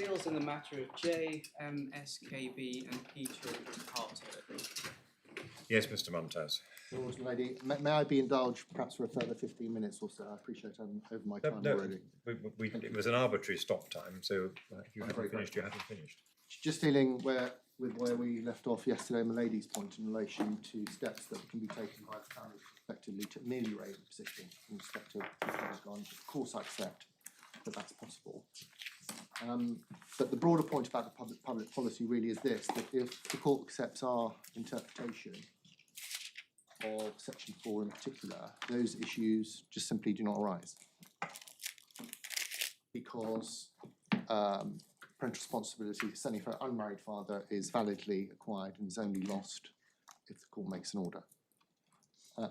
Appeals in the matter of J, M, S, K, B and P children parted. Yes, Mr. Montez. Lord and Lady, may I be indulged perhaps for a further 15 minutes or so? I appreciate I'm over my time already. It was an arbitrary stop time, so if you haven't finished, you haven't finished. Just dealing with where we left off yesterday, my lady's point in relation to steps that can be taken by the family effectively to ameliorate the position in respect to what's gone. Of course, I accept that that's possible. But the broader point about the public policy really is this, that if the court accepts our interpretation of Section 4 in particular, those issues just simply do not arise. Because parental responsibility, certainly for an unmarried father, is validly acquired and is only lost if the court makes an order.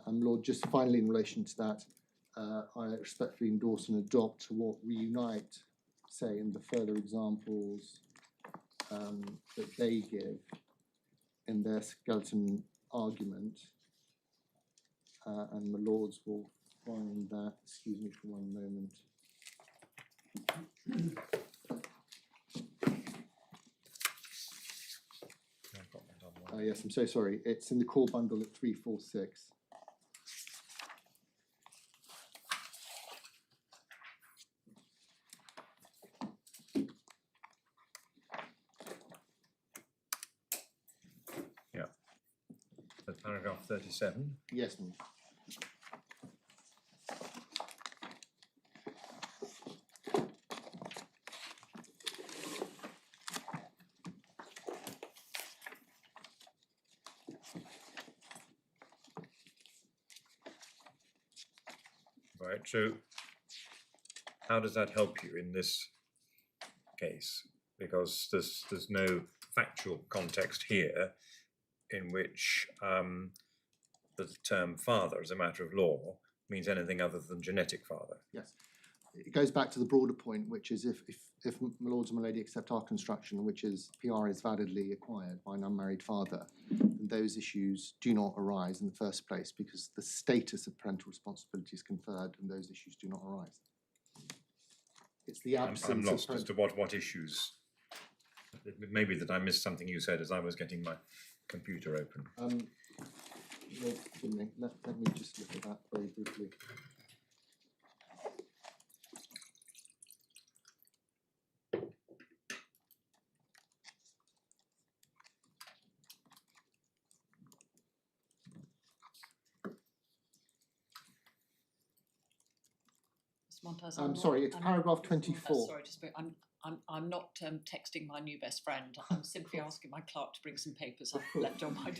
And Lord, just finally in relation to that, I respectfully endorse and adopt what Reunite say in the further examples that they give in their skeleton argument. And the Lords will find that, excuse me for one moment. Yes, I'm so sorry. It's in the core bundle at 346. Yeah. That's paragraph 37. Yes, ma'am. Right, so how does that help you in this case? Because there's no factual context here in which the term father as a matter of law means anything other than genetic father. Yes. It goes back to the broader point, which is if my lords and my lady accept our construction, which is PR is validly acquired by an unmarried father, then those issues do not arise in the first place because the status of parental responsibility is conferred and those issues do not arise. It's the absence I'm lost of as to what issues. It may be that I missed something you said as I was getting my computer open. Well, let me just look at that very briefly. Montez, I'm sorry, it's paragraph 24. Sorry, just I'm not texting my new best friend. I'm simply asking my clerk to bring some papers I've left on my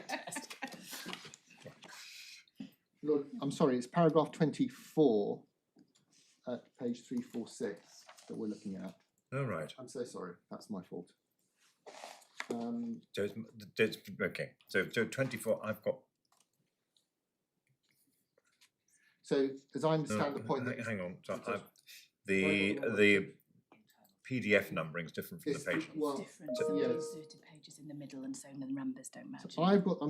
desk. Lord, I'm sorry, it's paragraph 24 at page 346 that we're looking at. Oh, right. I'm so sorry, that's my fault. So it's okay. So 24, I've got. So, as I understand the point, hang on. So the PDF numbering is different from the page. Well, different. so, yes. Inserted pages in the middle, and so the numbers don't match. So I've got the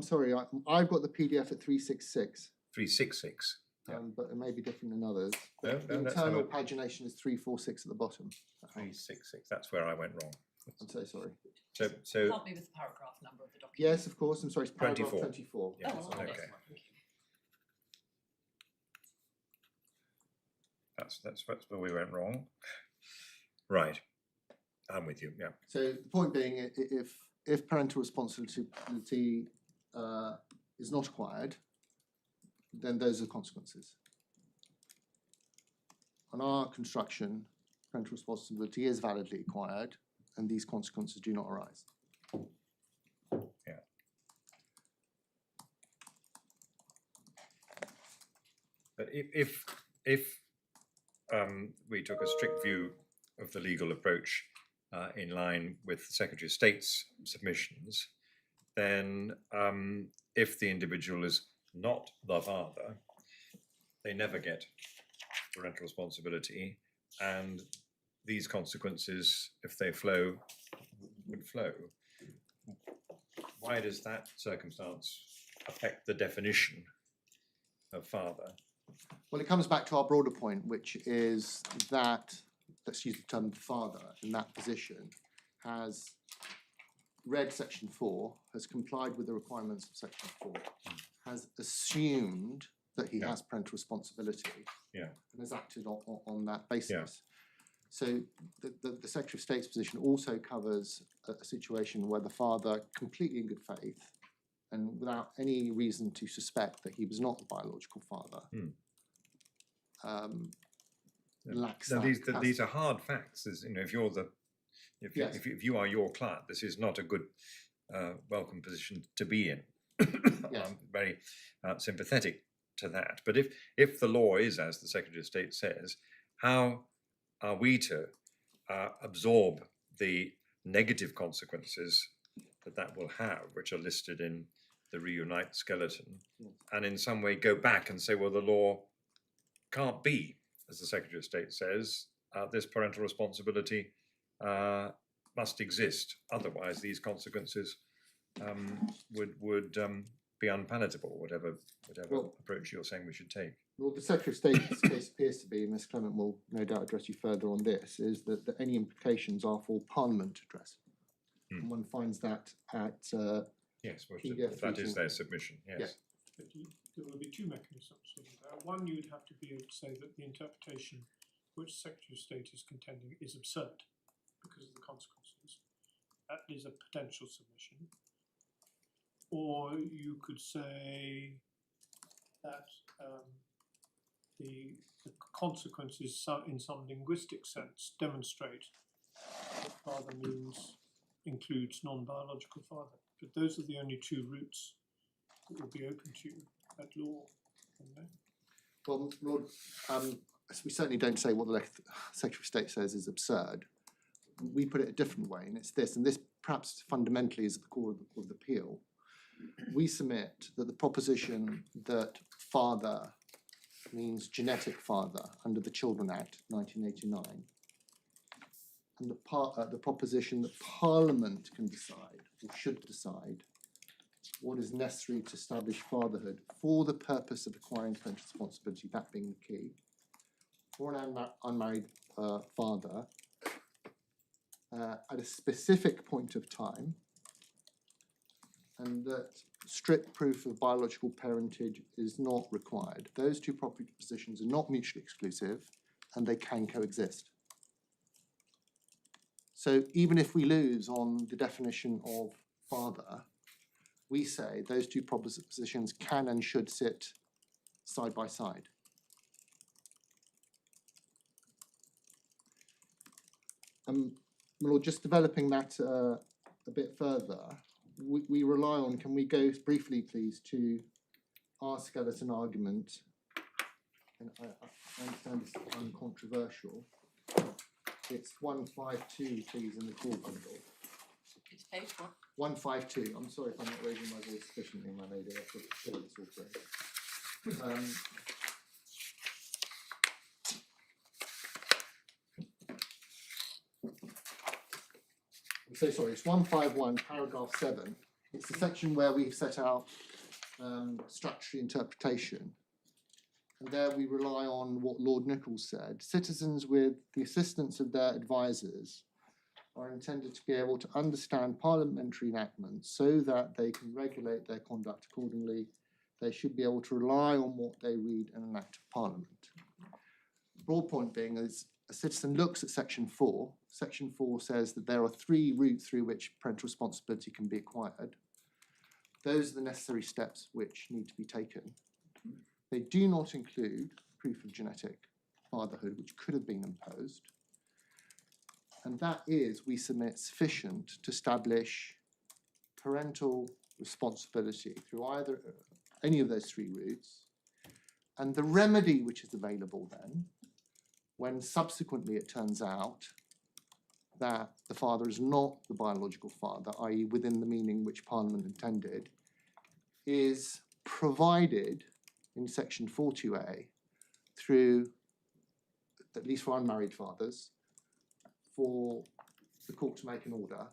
PDF at 366. 366. Yeah. But it may be different in others. No, The internal pagination is 346 at the bottom. 366. That's where I went wrong. I'm so sorry. So Help me with the paragraph number of the document. Yes, of course. I'm sorry. It's paragraph 24. Yes, Oh, okay. yes. That's where we went wrong. Right. I'm with you. Yeah. So the point being, if parental responsibility is not acquired, then those are the consequences. On our construction, parental responsibility is validly acquired, and these consequences do not arise. Yeah. But if we took a strict view of the legal approach in line with the Secretary of State's submissions, then if the individual is not the father, they never get parental responsibility, and these consequences, if they flow, would flow. Why does that circumstance affect the definition of father? Well, it comes back to our broader point, which is that let's use the term father in that position, has read section 4, has complied with the requirements of section 4, has assumed that he has parental responsibility, and has acted on that basis. So the Secretary of State's position also covers a situation where the father, completely in good faith and without any reason to suspect that he was not the biological father, lacks Now, that these are hard facts. As, if you're Yes. if you are your client, this is not a good welcome position to be in. Yes. I'm very sympathetic to that. But if the law is, as the Secretary of State says, how are we to absorb the negative consequences that will have, which are listed in the Reunite skeleton, and in some way go back and say, well, the law can't be, as the Secretary of State says, this parental responsibility must exist. Otherwise, these consequences would be unpalatable, whatever approach you're saying we should take. Well, the Secretary of State's case appears to be, Ms Clement will no doubt address you further on this, is that any implications are for Parliament to address. And one finds that at yes, well, PDF that is 14. their submission, yes. Yes. But there will be two mechanisms. One, you'd have to be able to say that the interpretation which the Secretary of State is contending is absurd because of the consequences. That is a potential submission. Or you could say that the consequences in some linguistic sense demonstrate that father includes non-biological father. But those are the only two routes that will be open to you at law. Well, Lord, we certainly don't say what the Secretary of State says is absurd. We put it a different way, and it's this, and this perhaps fundamentally is at the core of the appeal. We submit that the proposition that father means genetic father under the Children Act 1989, and the proposition that Parliament can decide, or should decide, what is necessary to establish fatherhood for the purpose of acquiring parental responsibility, that being the key, for an unmarried father at a specific point of time, and that strict proof of biological parentage is not required. Those two propositions are not mutually exclusive, and they can coexist. So even if we lose on the definition of father, we say those two propositions can and should sit side by side. Lord, just developing that a bit further, we rely on, can we go briefly, please, to our skeleton argument, and I understand it's uncontroversial. It's 152, please, in the core bundle. It's page what? 152. I'm sorry if I'm not raising my voice sufficiently, my lady. I've got to fill this all through. So sorry, it's 151, paragraph 7. It's the section where we've set out statutory interpretation. And there we rely on what Lord Nichols said. Citizens, with the assistance of their advisors, are intended to be able to understand parliamentary enactments so that they can regulate their conduct accordingly. They should be able to rely on what they read in an act of parliament. The broad point being is a citizen looks at section 4. Section 4 says that there are 3 routes through which parental responsibility can be acquired. Those are the necessary steps which need to be taken. They do not include proof of genetic fatherhood, which could have been imposed. And that is, we submit, sufficient to establish parental responsibility through either any of those 3 routes. And the remedy which is available then, when subsequently it turns out that the father is not the biological father, i.e. within the meaning which Parliament intended, is provided in section 42A through, at least for unmarried fathers, for the court to make an order,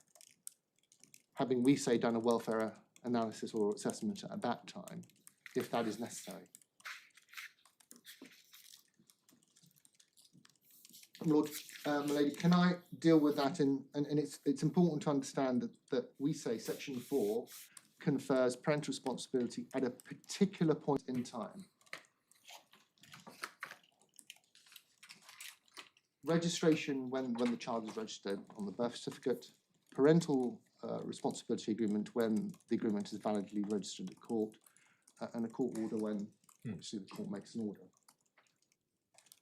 having, we say, done a welfare analysis or assessment at that time, if that is necessary. Lord, Milady, can I deal with that and it's important to understand that we say section 4 confers parental responsibility at a particular point in time. Registration when the child is registered on the birth certificate, parental responsibility agreement when the agreement is validly registered at court, and a court order when obviously the court makes an order.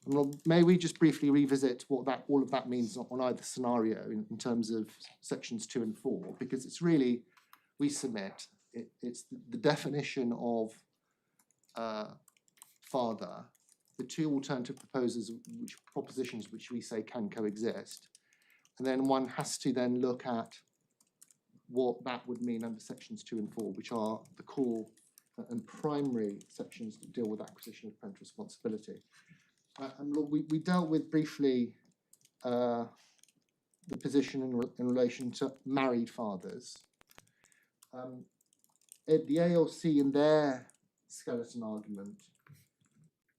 Well, may we just briefly revisit what all of that means on either scenario in terms of sections 2 and 4, because it's really, we submit, it's the definition of father, the two alternative propositions which we say can coexist, and then one has to then look at what that would mean under sections 2 and 4, which are the core and primary sections that deal with acquisition of parental responsibility. And look, we dealt with briefly the position in relation to married fathers. The ALC in their skeleton argument,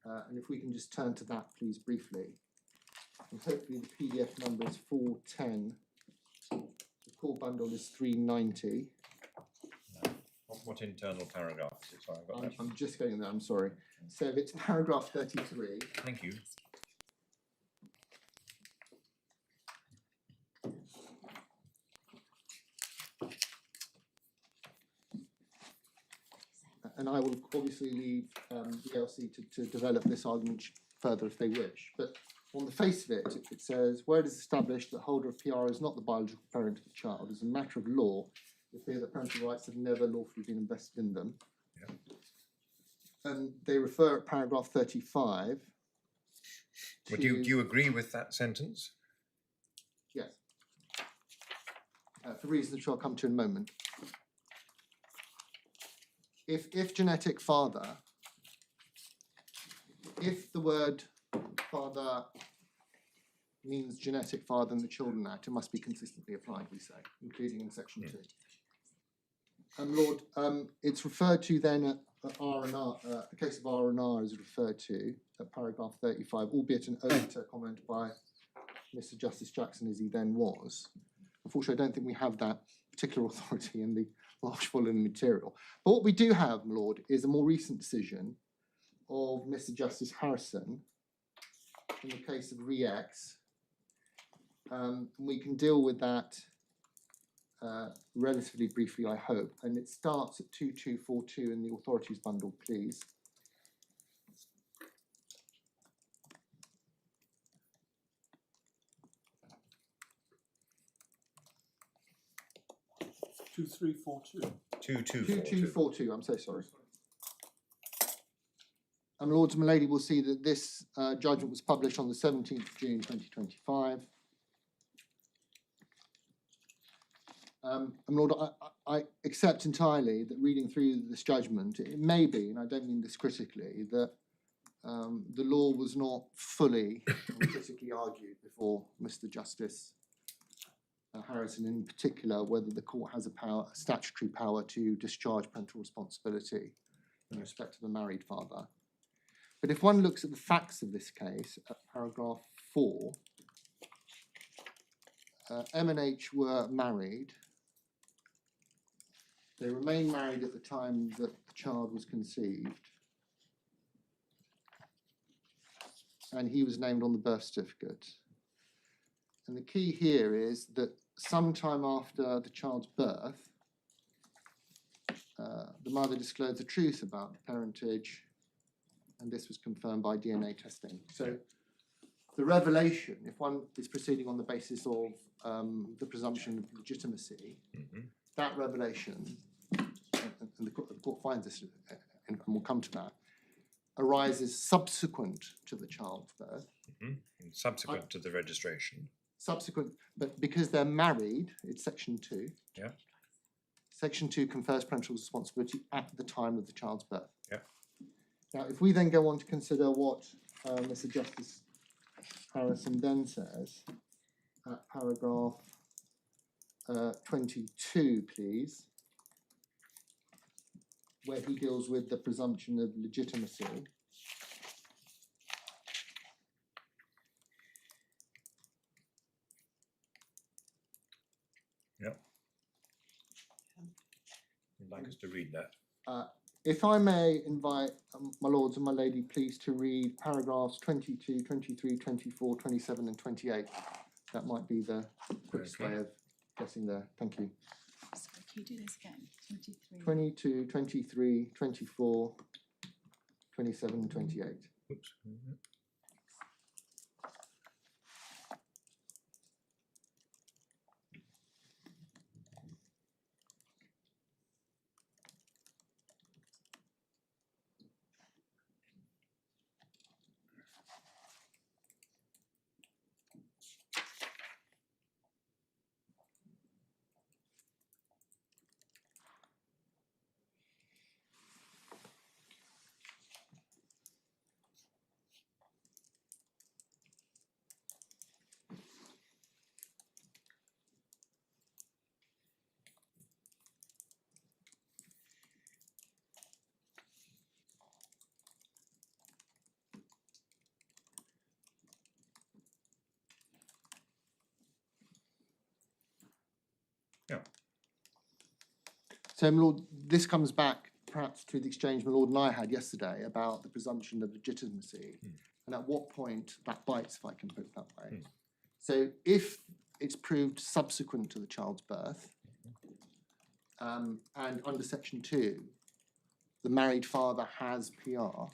and if we can just turn to that please briefly, and hopefully the PDF number is 410, the core bundle is 390. What internal paragraph is it? Sorry, I've got that. I'm just getting there, I'm sorry. So if it's paragraph 33. Thank you. And I will obviously leave the LC to develop this argument further if they wish. But on the face of it, it says, where it is established that the holder of PR is not the biological parent of the child, as a matter of law, it appears that parental rights have never lawfully been invested in them. Yeah. And they refer at paragraph 35. Well, do you agree with that sentence? Yes. For reasons which I'll come to in a moment. If genetic father, if the word father means genetic father in the Children Act, it must be consistently applied, we say, including in section 2. Lord, it's referred to then at R&R, the case of R&R is referred to at paragraph 35, albeit an earlier comment by Mr. Justice Jackson as he then was. Unfortunately, I don't think we have that particular authority in the large volume material. But what we do have, my Lord, is a more recent decision of Mr. Justice Harrison in the case of Re-X. We can deal with that relatively briefly, I hope. And it starts at 2242 in the authorities bundle, please. Two, three, four, two. 2242, I'm so sorry. And Lords and Milady will see that this judgment was published on the 17th of June 2025. And Lord, I accept entirely that reading through this judgment, it may be, and I don't mean this critically, that the law was not fully and critically argued before Mr. Justice Harrison, in particular, whether the court has a statutory power to discharge parental responsibility in respect of a married father. But if one looks at the facts of this case, at paragraph 4, M and H were married. They remained married at the time that the child was conceived. And he was named on the birth certificate. And the key here is that sometime after the child's birth, the mother disclosed the truth about the parentage, and this was confirmed by DNA testing. So the revelation, if one is proceeding on the basis of the presumption of legitimacy, that revelation, and the court finds this, and we'll come to that, arises subsequent to the child's birth. Subsequent to the registration. Subsequent, but because they're married, it's section 2. Yeah. Section 2 confers parental responsibility at the time of the child's birth. Yeah. Now, if we then go on to consider what Mr. Justice Harrison then says at paragraph 22, please, where he deals with the presumption of legitimacy. like us to read that. If I may invite my lords and my lady, please, to read paragraphs 22, 23, 24, 27 and 28. That might be the quickest Okay. way of getting there. Thank you. Sorry, can you do this again? 23. 22, 23, 24, 27 and 28. Oops. So, my lord, this comes back perhaps to the exchange my lord and I had yesterday about the presumption of legitimacy, and at what point that bites, if I can put it that way. So, if it's proved subsequent to the child's birth, and under section 2, the married father has PR,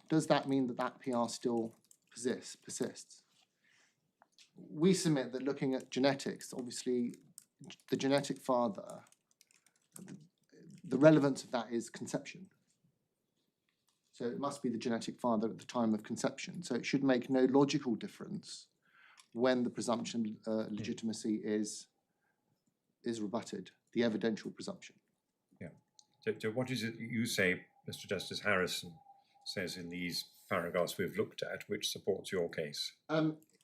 does that mean that that PR still persists? We submit that looking at genetics, obviously, the genetic father, the relevance of that is conception. So it must be the genetic father at the time of conception. So it should make no logical difference when the presumption legitimacy is rebutted, the evidential presumption. Yeah. So what is it you say, Mr. Justice Harrison says in these paragraphs we've looked at, which supports your case?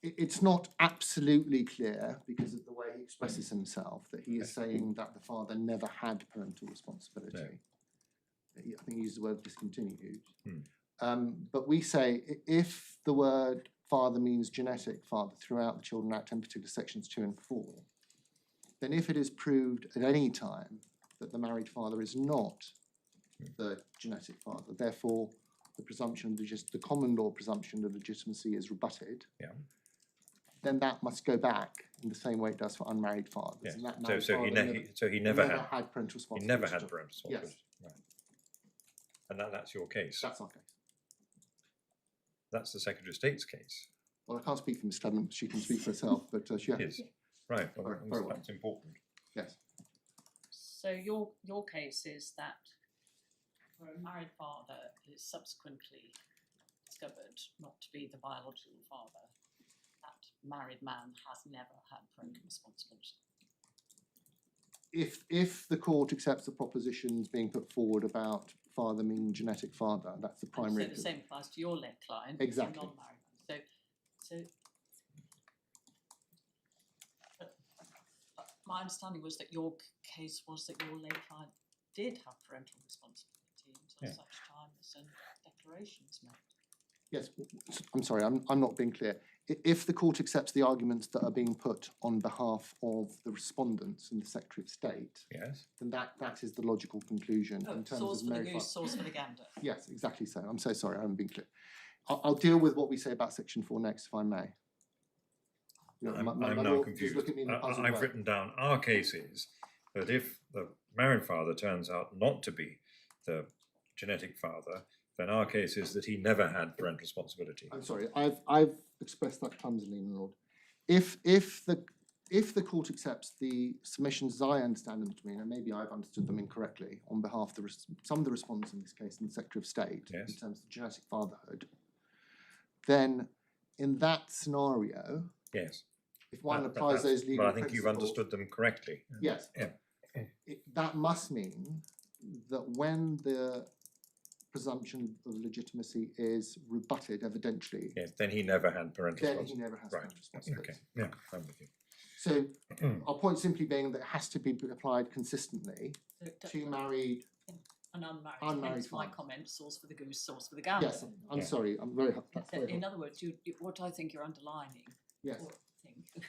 It's not absolutely clear because of the way he expresses himself that he is saying that the father never had parental responsibility. I think he used the word discontinued. But we say if the word father means genetic father throughout the Children Act, in particular sections 2 and 4, then if it is proved at any time that the married father is not the genetic father, therefore the presumption, the common law presumption of legitimacy is rebutted. Yeah. Then that must go back in the same way it does for unmarried fathers. Yes. And that So he never had parental responsibility. He never had parental responsibility. Yes. Right. And that's your case. That's our case. That's the Secretary of State's case. Well, I can't speak for Ms. Clement, she can speak for herself, but she has. Yes. Right. Well, Very well. that's important. Yes. So your case is that where a married father is subsequently discovered not to be the biological father, that married man has never had parental responsibility. If the court accepts the propositions being put forward about father meaning genetic father, that's the primary. So the same applies to your late client, Exactly. non-married man. So my understanding was that your case was that your late client did have parental responsibility until such time as a declaration is made. Yes, I'm sorry, I'm not being clear. If the court accepts the arguments that are being put on behalf of the respondents and the Secretary of State, Yes. then that is the logical conclusion in terms Sauce of for the married goose, sauce for the gander. Yes, exactly so. I'm so sorry, I haven't been clear. I'll deal with what we say about section 4 next, if I may. You know, I'm my now lord, confused. just look at me in a puzzled I've way. written down our case is that if the married father turns out not to be the genetic father, then our case is that he never had parental responsibility. I'm sorry, I've expressed that clumsily, my lord. If the court accepts the submissions as I understand them to mean, and maybe I've understood them incorrectly, on behalf of some of the respondents in this case in the Secretary of State, Yes. in terms of genetic fatherhood, then in that scenario, Yes. if one But applies those legal But I think you've principles- understood them correctly. Yes. Yeah. That must mean that when the presumption of legitimacy is rebutted evidentially, Yes. Then he never had parental then he responsibility. never has Right. parental responsibility. Okay. Yeah, I'm with you. So our point simply being that it has to be applied consistently So to married. an unmarried. Unmarried Hence my father. comment: sauce for the goose, sauce for the gander. Yes, I'm Yeah. sorry. I'm very. That's So very in helpful. other words, what I think you're underlining, Yes. or think,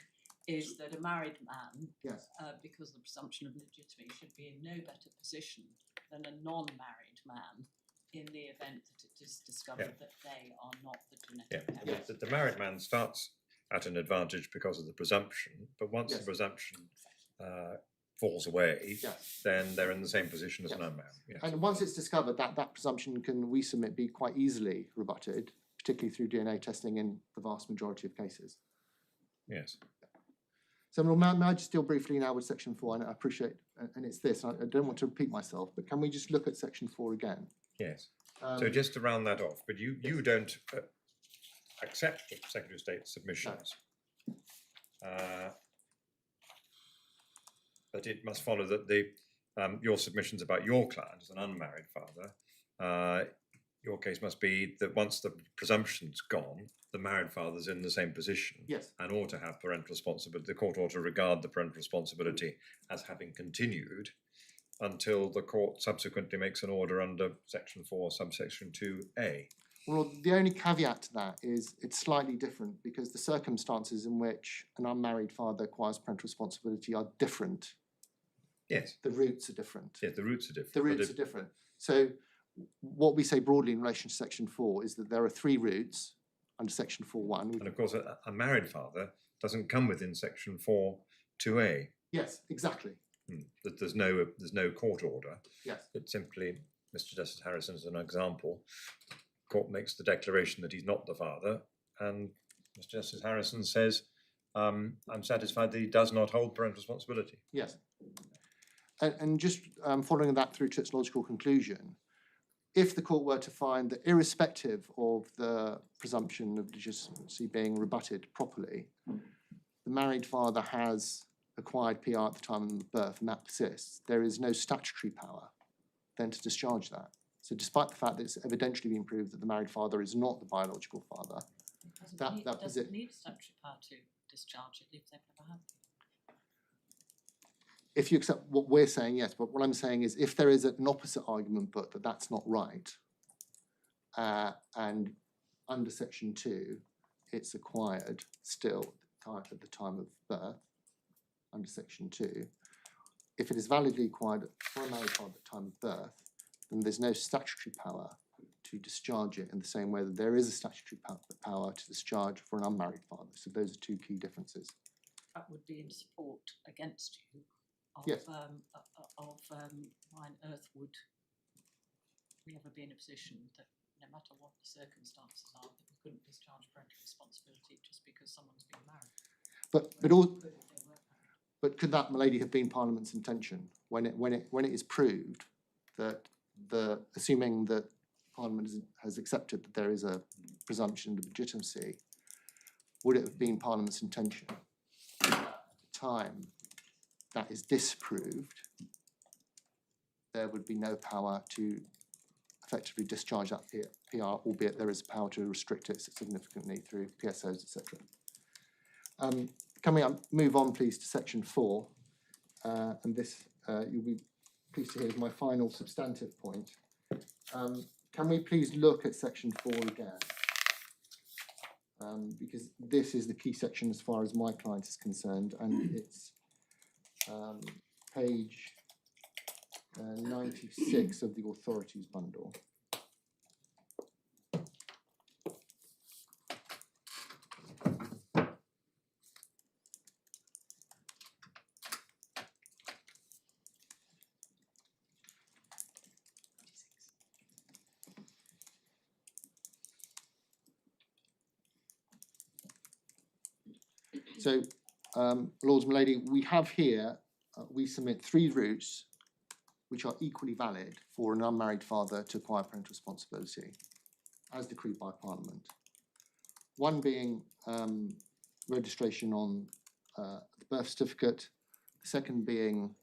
is that a married man, Yes. because of the presumption of legitimacy, should be in no better position than a non-married man in the event that it is discovered that they are not the genetic parents. The married man starts at an advantage because of the presumption, but once Yes. the presumption falls away, Yes. then they're in the same position as Yes. an unmarried. Yes. And once it's discovered, that presumption can, we submit, be quite easily rebutted, particularly through DNA testing in the vast majority of cases. Yes. So may I just deal briefly now with section 4? And I appreciate, and it's this, I don't want to repeat myself, but can we just look at section 4 again? Yes. So just to round that off, but you don't accept the Secretary of State's submissions. But it must follow that your submissions about your client as an unmarried father, your case must be that once the presumption's gone, the married father's in the same position Yes. and ought to have parental responsibility. The court ought to regard the parental responsibility as having continued until the court subsequently makes an order under section 4, subsection 2A. Well, the only caveat to that is it's slightly different because the circumstances in which an unmarried father acquires parental responsibility are different. Yes. The roots are different. Yes, the roots are different. The roots are different. So what we say broadly in relation to section 4 is that there are 3 roots under section 4.1. And of course, a married father doesn't come within section 4.2a. Yes, exactly. That there's no court order. Yes. It's simply, Mr. Justice Harrison as an example, court makes the declaration that he's not the father, and Mr. Justice Harrison says, I'm satisfied that he does not hold parental responsibility. Yes. And just following that through to its logical conclusion, if the court were to find that irrespective of the presumption of legitimacy being rebutted properly, the married father has acquired PR at the time of birth and that persists, there is no statutory power then to discharge that. So despite the fact that it's evidentially been proved that the married father is not the biological father, doesn't need statutory power to discharge it if they've never had. if you accept what we're saying, yes, but what I'm saying is if there is an opposite argument but that that's not right, and under section 2, it's acquired still at the time of birth, under section 2, if it is validly acquired for a married father at the time of birth, then there's no statutory power to discharge it in the same way that there is a statutory power to discharge for an unmarried father. So those are 2 key differences. That would be in support against you of, Yes. Why on earth would we ever be in a position that no matter what the circumstances are, that we couldn't discharge parental responsibility just because someone's been married? But could that, milady, have been Parliament's intention when it is proved that assuming that Parliament has accepted that there is a presumption of legitimacy, would it have been Parliament's intention at the time that is disproved, there would be no power to effectively discharge that PR, albeit there is power to restrict it significantly through PSOs, etc. Can we move on, please, to section 4? And this, you'll be pleased to hear, is my final substantive point. Can we please look at section 4 again? Because this is the key section as far as my client is concerned, and it's page 96 of the authorities bundle. So, Lords and Lady, we have here, we submit 3 routes which are equally valid for an unmarried father to acquire parental responsibility, as decreed by Parliament. One being registration on the birth certificate, the second being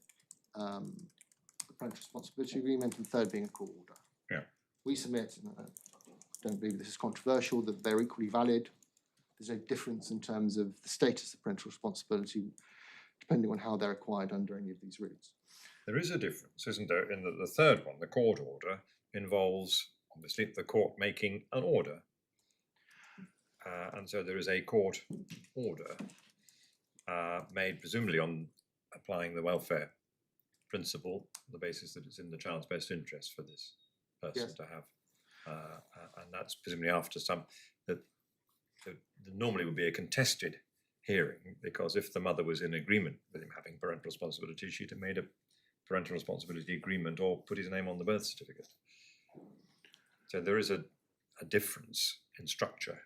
the parental responsibility agreement, and the third being a court order. Yeah. We submit, and I don't believe this is controversial, that they're equally valid. There's no difference in terms of the status of parental responsibility, depending on how they're acquired under any of these routes. There is a difference, isn't there, in that the third one, the court order, involves, obviously, the court making an order. And so there is a court order. made presumably on applying the welfare principle, the basis that it's in the child's best interest for this person Yes. to have, and that's presumably after some that normally would be a contested hearing, because if the mother was in agreement with him having parental responsibility, she'd have made a parental responsibility agreement or put his name on the birth certificate. So there is a difference in structure.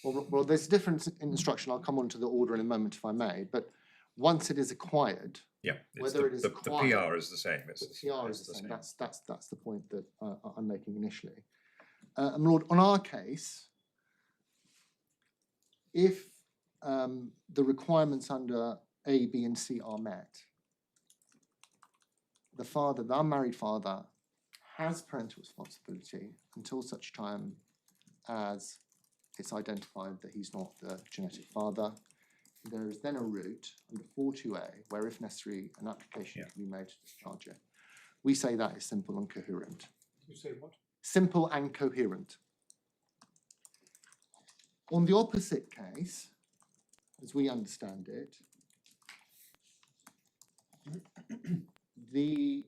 Well, there's a difference in instruction. I'll come on to the order in a moment if I may. But once it is acquired, Yeah, whether it is the acquired, PR is the same. the PR is the same. That's the point that I'm making initially. And Lord, on our case, if the requirements under A, B, and C are met, the father, the unmarried father, has parental responsibility until such time as it's identified that he's not the genetic father. There is then a route under 4.2a where, if necessary, an application can be made to discharge it. We say that is simple and coherent. You say what? Simple and coherent. On the opposite case, as we understand it, the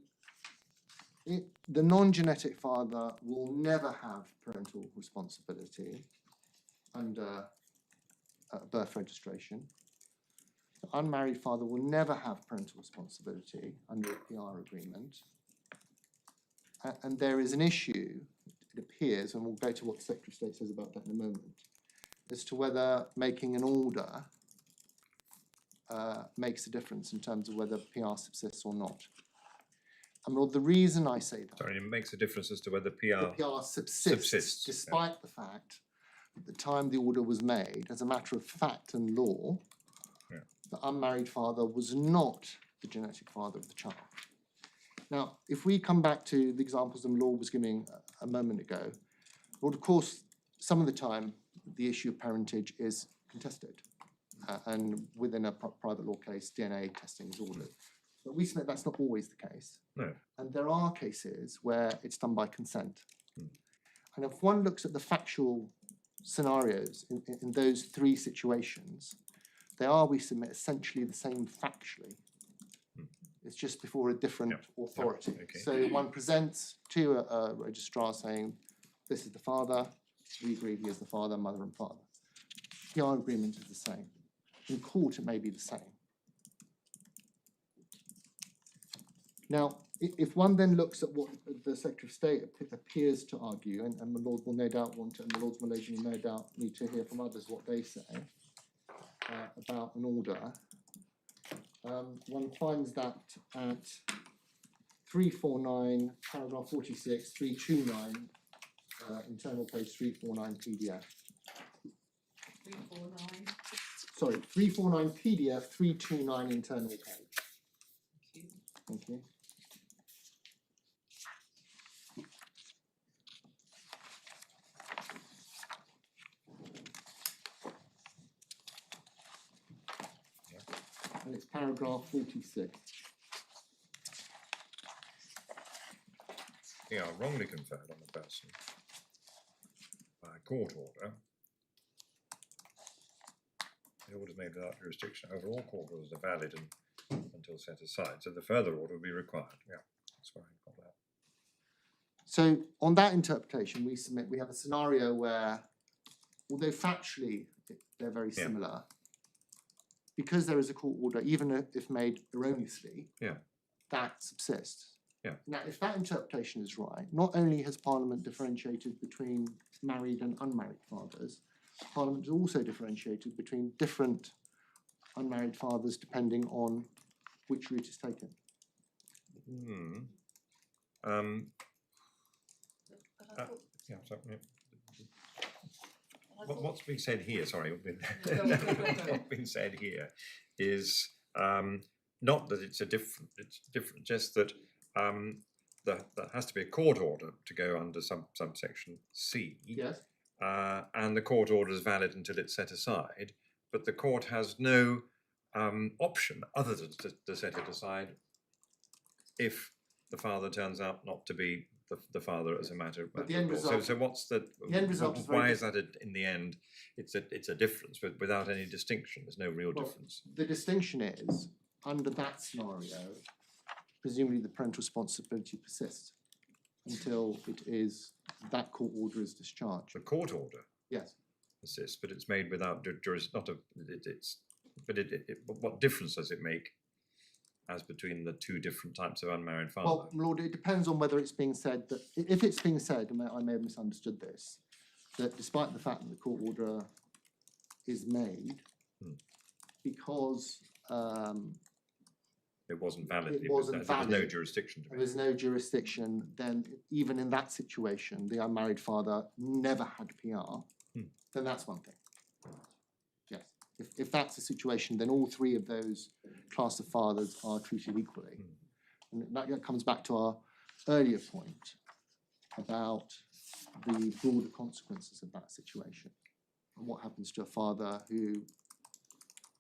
non-genetic father will never have parental responsibility under birth registration. The unmarried father will never have parental responsibility under a PR agreement. And there is an issue, it appears, and we'll go to what the Secretary of State says about that in a moment, as to whether making an order makes a difference in terms of whether PR subsists or not. And well, the reason I say that, Sorry, it makes a difference as to whether the PR. PR subsists, despite the fact that at the time the order was made, as a matter of fact and law, the unmarried father was not the genetic father of the child. Now, if we come back to the examples the law was giving a moment ago, well, of course, some of the time the issue of parentage is contested, and within a private law case, DNA testing is ordered. But we submit that's not always the case. No. And there are cases where it's done by consent. And if one looks at the factual scenarios in those three situations, they are, we submit, essentially the same factually. It's just before a different authority. Okay. So one presents to a registrar saying, this is the father, we agree he is the father, mother and father. PR agreement is the same. In court, it may be the same. Now, if one then looks at what the Secretary of State appears to argue, and the Lord will no doubt want to, and the Lords Malaysian will no doubt need to hear from others what they say about an order, one finds that at 349, paragraph 46, 329, internal page 349 PDF. 349. Sorry, 349 PDF, 329 internal page. Thank you. And it's paragraph 46. PR wrongly conferred on the person by a court order. The order is made without jurisdiction over all court orders are valid until set aside. So the further order will be required. Yeah, that's why I got that. So on that interpretation, we have a scenario where, although factually they're very similar, because there is a court order, even if made erroneously, that subsists. Now, if that interpretation is right, not only has Parliament differentiated between married and unmarried fathers, Parliament has also differentiated between different unmarried fathers depending on which route is taken. What's being said here, sorry, what's being said here is not that it's different, just that there has to be a court order to go under subsection C. Yes. And the court order is valid until it's set aside, but the court has no option other than to set it aside if the father turns out not to be the father as a matter of But the matter end of law. result- So what's the end result is very why is that in the end? It's a difference, but without any distinction. There's no real Well, difference. The distinction is, under that scenario, presumably the parental responsibility persists until that court order is discharged. The court order Yes. persists, but it's made without what difference does it make as between the two different types of unmarried father? Well, my Lord, it depends on whether it's being said that, if it's being said, and I may have misunderstood this, that despite the fact that the court order is made, because it wasn't valid. it wasn't there was no valid. jurisdiction to be. there's no jurisdiction, then even in that situation, the unmarried father never had PR, then that's one thing. Yes. If that's the situation, then all three of those class of fathers are treated equally. And that comes back to our earlier point about the broader consequences of that situation. And what happens to a father who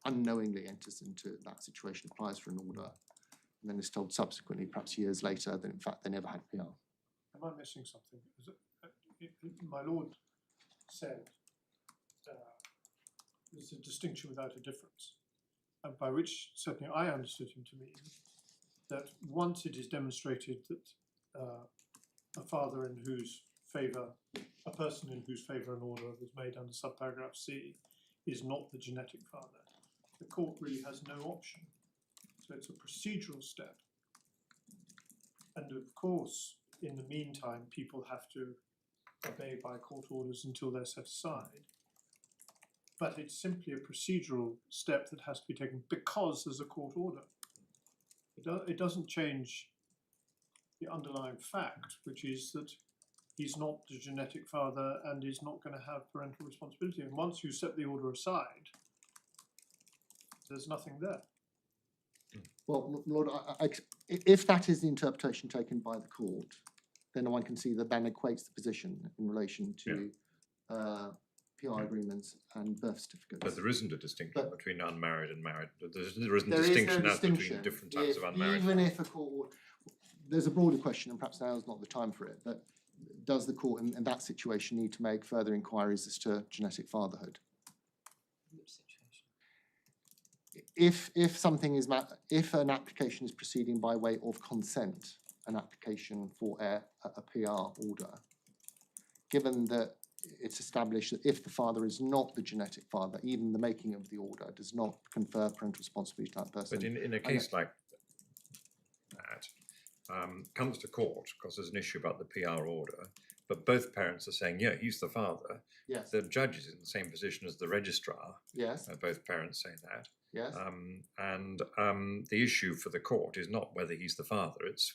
unknowingly enters into that situation, applies for an order, and then is told subsequently, perhaps years later, that in fact they never had PR. Am I missing something? My lord said there's a distinction without a difference, by which certainly I understood him to mean that once it is demonstrated that a father in whose favour, a person in whose favour an order was made under subparagraph C is not the genetic father, the court really has no option. So it's a procedural step. And of course, in the meantime, people have to obey by court orders until they're set aside. But it's simply a procedural step that has to be taken because there's a court order. It doesn't change the underlying fact, which is that he's not the genetic father and is not going to have parental responsibility. And once you set the order aside, there's nothing there. Well, Lord, if that is the interpretation taken by the court, then one can see that equates the position in relation to PR agreements and birth certificates. But there isn't a distinction between unmarried and married. There isn't There a is distinction no as between distinction different types of unmarried. even if a court, there's a broader question, and perhaps now is not the time for it, but does the court in that situation need to make further inquiries as to genetic fatherhood? Which situation? If an application is proceeding by way of consent, an application for a PR order, given that it's established that if the father is not the genetic father, even the making of the order does not confer parental responsibility to that person. But in a case like that, comes to court because there's an issue about the PR order, but both parents are saying, yeah, he's the father. Yes. The judge is in the same position as the registrar. Yes. Both parents say that. Yes. The issue for the court is not whether he's the father, it's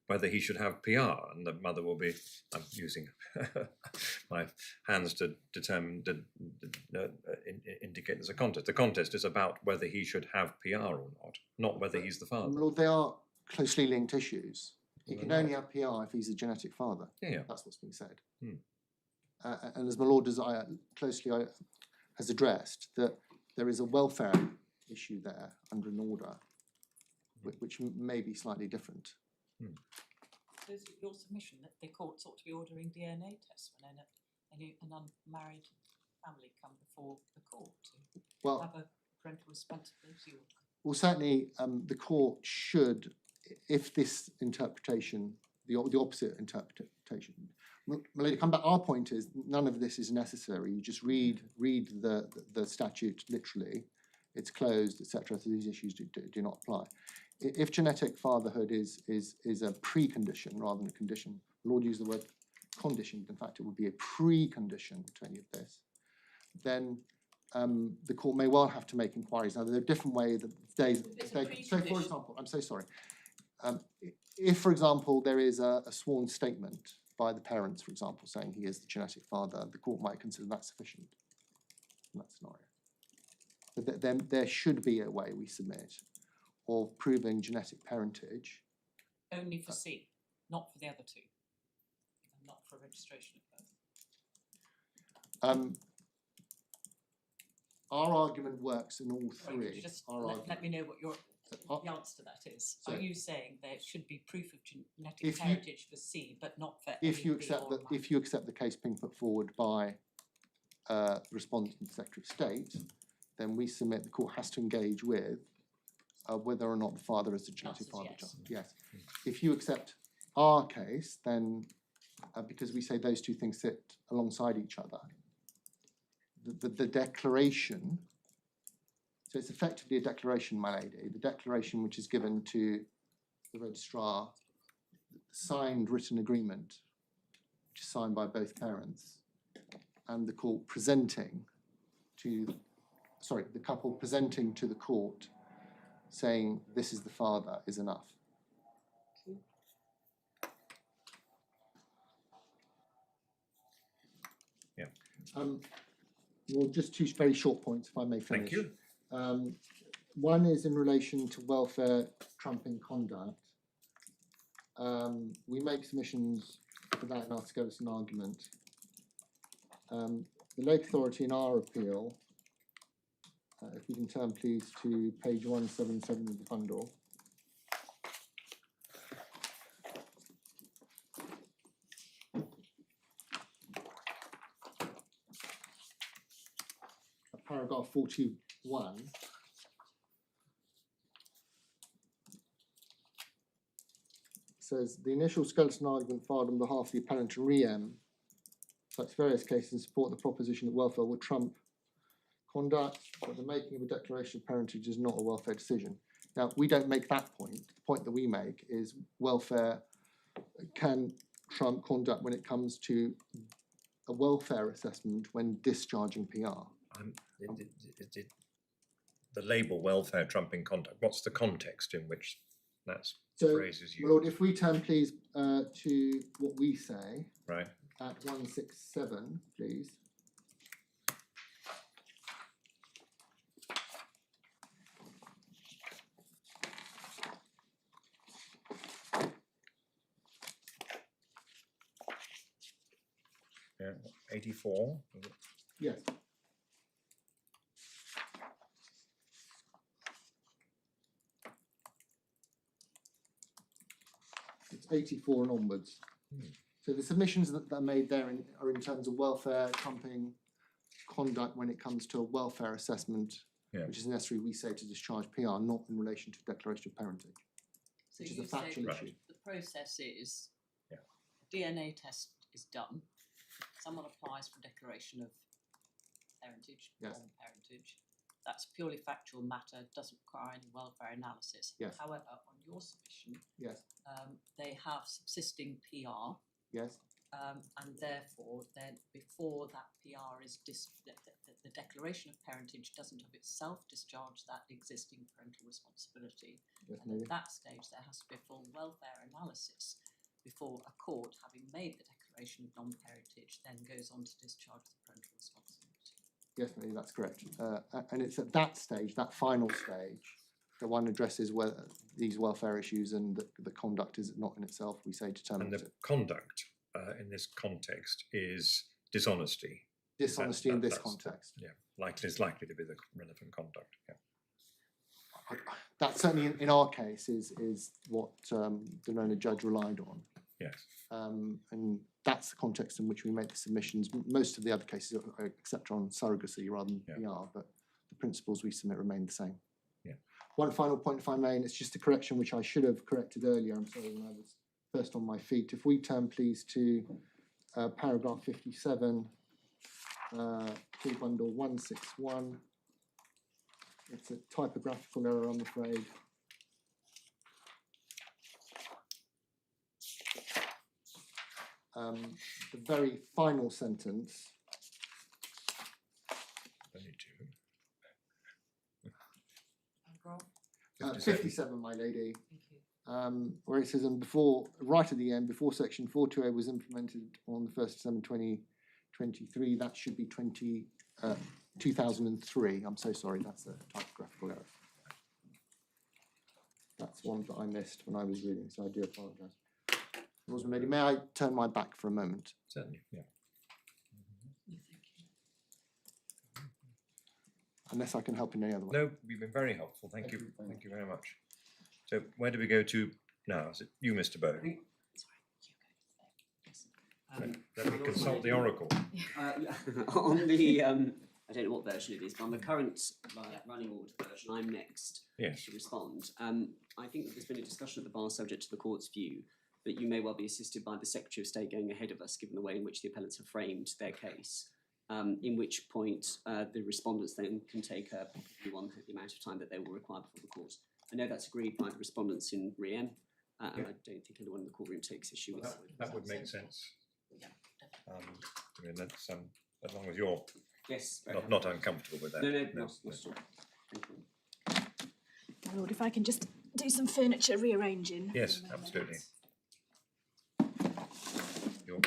whether he should have PR, and the mother will be, I'm using my hands to determine, indicate there's a contest. The contest is about whether he should have PR or not whether he's the father. Well, they are closely linked issues. He can only have PR if he's a genetic father. Yeah. That's what's being said. And as my lord has addressed, that there is a welfare issue there under an order, which may be slightly different. So is it your submission that the courts ought to be ordering DNA tests when an unmarried family come before the court to have a parental responsibility order? Well, certainly the court should, if this interpretation, the opposite interpretation, Melody, come back. Our point is none of this is necessary. You just read the statute literally. It's closed, etc. So these issues do not apply. If genetic fatherhood is a precondition rather than a condition, the Lord used the word condition. In fact, it would be a precondition to any of this. Then the court may well have to make inquiries. Now, there are different ways that so, for example, I'm so sorry. If, for example, there is a sworn statement by the parents, for example, saying he is the genetic father, the court might consider that sufficient in that scenario. But then there should be a way, we submit, of proving genetic parentage. Only for C, not for the other two, and not for registration of birth. Our argument works in all three. Just let me know what your The answer to that is, So- are you saying there should be proof of genetic If you- parentage for C, but not for if you any B accept or that, minor? if you accept the case being put forward by the respondent and Secretary of State, then we submit the court has to engage with whether or not the father is the genetic Answer's father of the yes. child. Yes. If you accept our case, then because we say those two things sit alongside each other, the declaration, so it's effectively a declaration, my lady, the declaration which is given to the registrar, signed written agreement, which is signed by both parents, and the court presenting to, sorry, the couple presenting to the court saying this is the father is enough. Yeah. Well, just two very short points, if I may finish. Thank you. One is in relation to welfare trumping conduct. We make submissions for that in our skeleton argument. The local authority in our appeal, if we can turn please to page 177 of the bundle. Paragraph 41. Says the initial skeleton argument filed on behalf of the appellant and rem, such various cases support the proposition that welfare would trump conduct, but the making of a declaration of parentage is not a welfare decision. Now, we don't make that point. The point that we make is welfare can trump conduct when it comes to a welfare assessment when discharging PR. The label welfare trumping conduct, what's the context in which that So, phrase is my lord, used? if we turn please to what we say Right. at 167, please. Yeah. 84. Yes. It's 84 and onwards. So the submissions that are made there are in terms of welfare trumping conduct when it comes to a welfare assessment, Yeah. which is necessary, we say, to discharge PR, not in relation to declaration of parentage, So which is you a say factual Right. issue. the process is, Yeah. DNA test is done, someone applies for declaration of parentage, Yes. non-parentage. That's purely factual matter, doesn't require any welfare analysis. Yes. However, on your submission, Yes, they have subsisting PR, yes, and therefore, then before that PR is the declaration of parentage doesn't of itself discharge that existing parental responsibility. yes, And maybe. at that stage, there has to be a full welfare analysis before a court, having made the declaration of non-parentage, then goes on to discharge the parental responsibility. Yes, maybe that's correct. And it's at that stage, that final stage, that one addresses whether these welfare issues and the conduct is not in itself, we say, And determinative. the conduct in this context is dishonesty. Dishonesty in this that's- context. Yeah, is likely to be the relevant conduct. Yeah. That certainly in our case is what the learned judge relied on. Yes. And that's the context in which we make the submissions. Most of the other cases are except on surrogacy rather than Yeah. PR, but the principles we submit remain the same. Yeah. One final point, if I may, and it's just a correction which I should have corrected earlier, I'm sorry, when I was first on my feet. If we turn please to paragraph 57, full bundle 161. It's a typographical error, I'm afraid. The very final sentence, Only two. Paragraph, 57, my lady, thank you. where it says, and before, right at the end, before section 428 was implemented on the 1st December 2023, that should be 2003. I'm so sorry, that's a typographical error. That's one that I missed when I was reading, so I do apologise. Rosemary, may I turn my back for a moment? Certainly. Yeah. No, unless I can help in any other way. No, you've been very helpful. Thank you. Thank you very much. So where do we go to now? Is it you, Mr. Bow? Let me consult the oracle. On the, I don't know what version it is, but on the current running order version, I'm next Yes. to respond. I think that there's been a discussion at the bar subject to the court's view, but you may well be assisted by the Secretary of State going ahead of us, given the way in which the appellants have framed their case, in which point the respondents then can take a view on the amount of time that they will require before the court. I know that's agreed by the respondents in Riem, and I don't think anyone in the courtroom takes issue with That would make sense. Yeah, I mean, that's as long as you're yes, very not uncomfortable with that. No, not at all. Thank you. My lord, if I can just do some furniture rearranging. Yes, absolutely. You're,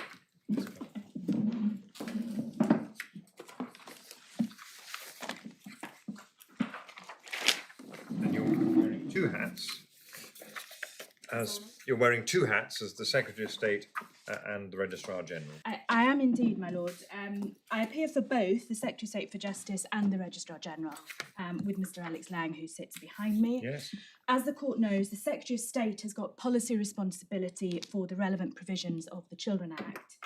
and you're wearing two hats. As you're wearing two hats as the Secretary of State and the Registrar General. I am indeed, my lord. I appear for both the Secretary of State for Justice and the Registrar General, with Mr. Alex Lang, who sits behind me. Yes. As the court knows, the Secretary of State has got policy responsibility for the relevant provisions of the Children Act,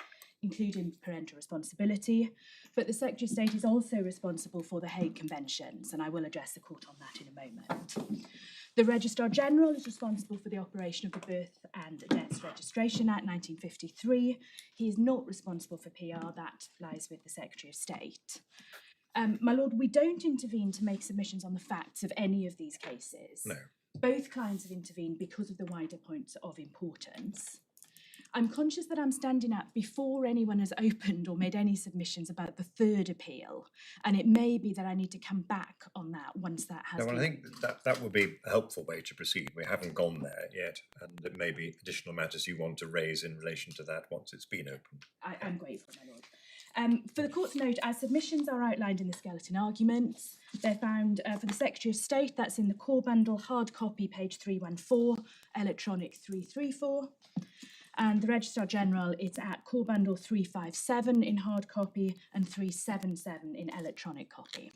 including parental responsibility, but the Secretary of State is also responsible for the Hague Conventions, and I will address the court on that in a moment. The Registrar General is responsible for the operation of the Birth and Deaths Registration Act 1953. He is not responsible for PR, that lies with the Secretary of State. My lord, we don't intervene to make submissions on the facts of any of these cases. No. Both clients have intervened because of the wider points of importance. I'm conscious that I'm standing up before anyone has opened or made any submissions about the third appeal, and it may be that I need to come back on that once that has No, well, been... I think that would be a helpful way to proceed. We haven't gone there yet, and there may be additional matters you want to raise in relation to that once it's been opened. I'm grateful, my lord. For the court to note, our submissions are outlined in the skeleton arguments. They're found for the Secretary of State, that's in the core bundle, hard copy, page 314, electronic 334. And the Registrar General, it's at core bundle 357 in hard copy and 377 in electronic copy.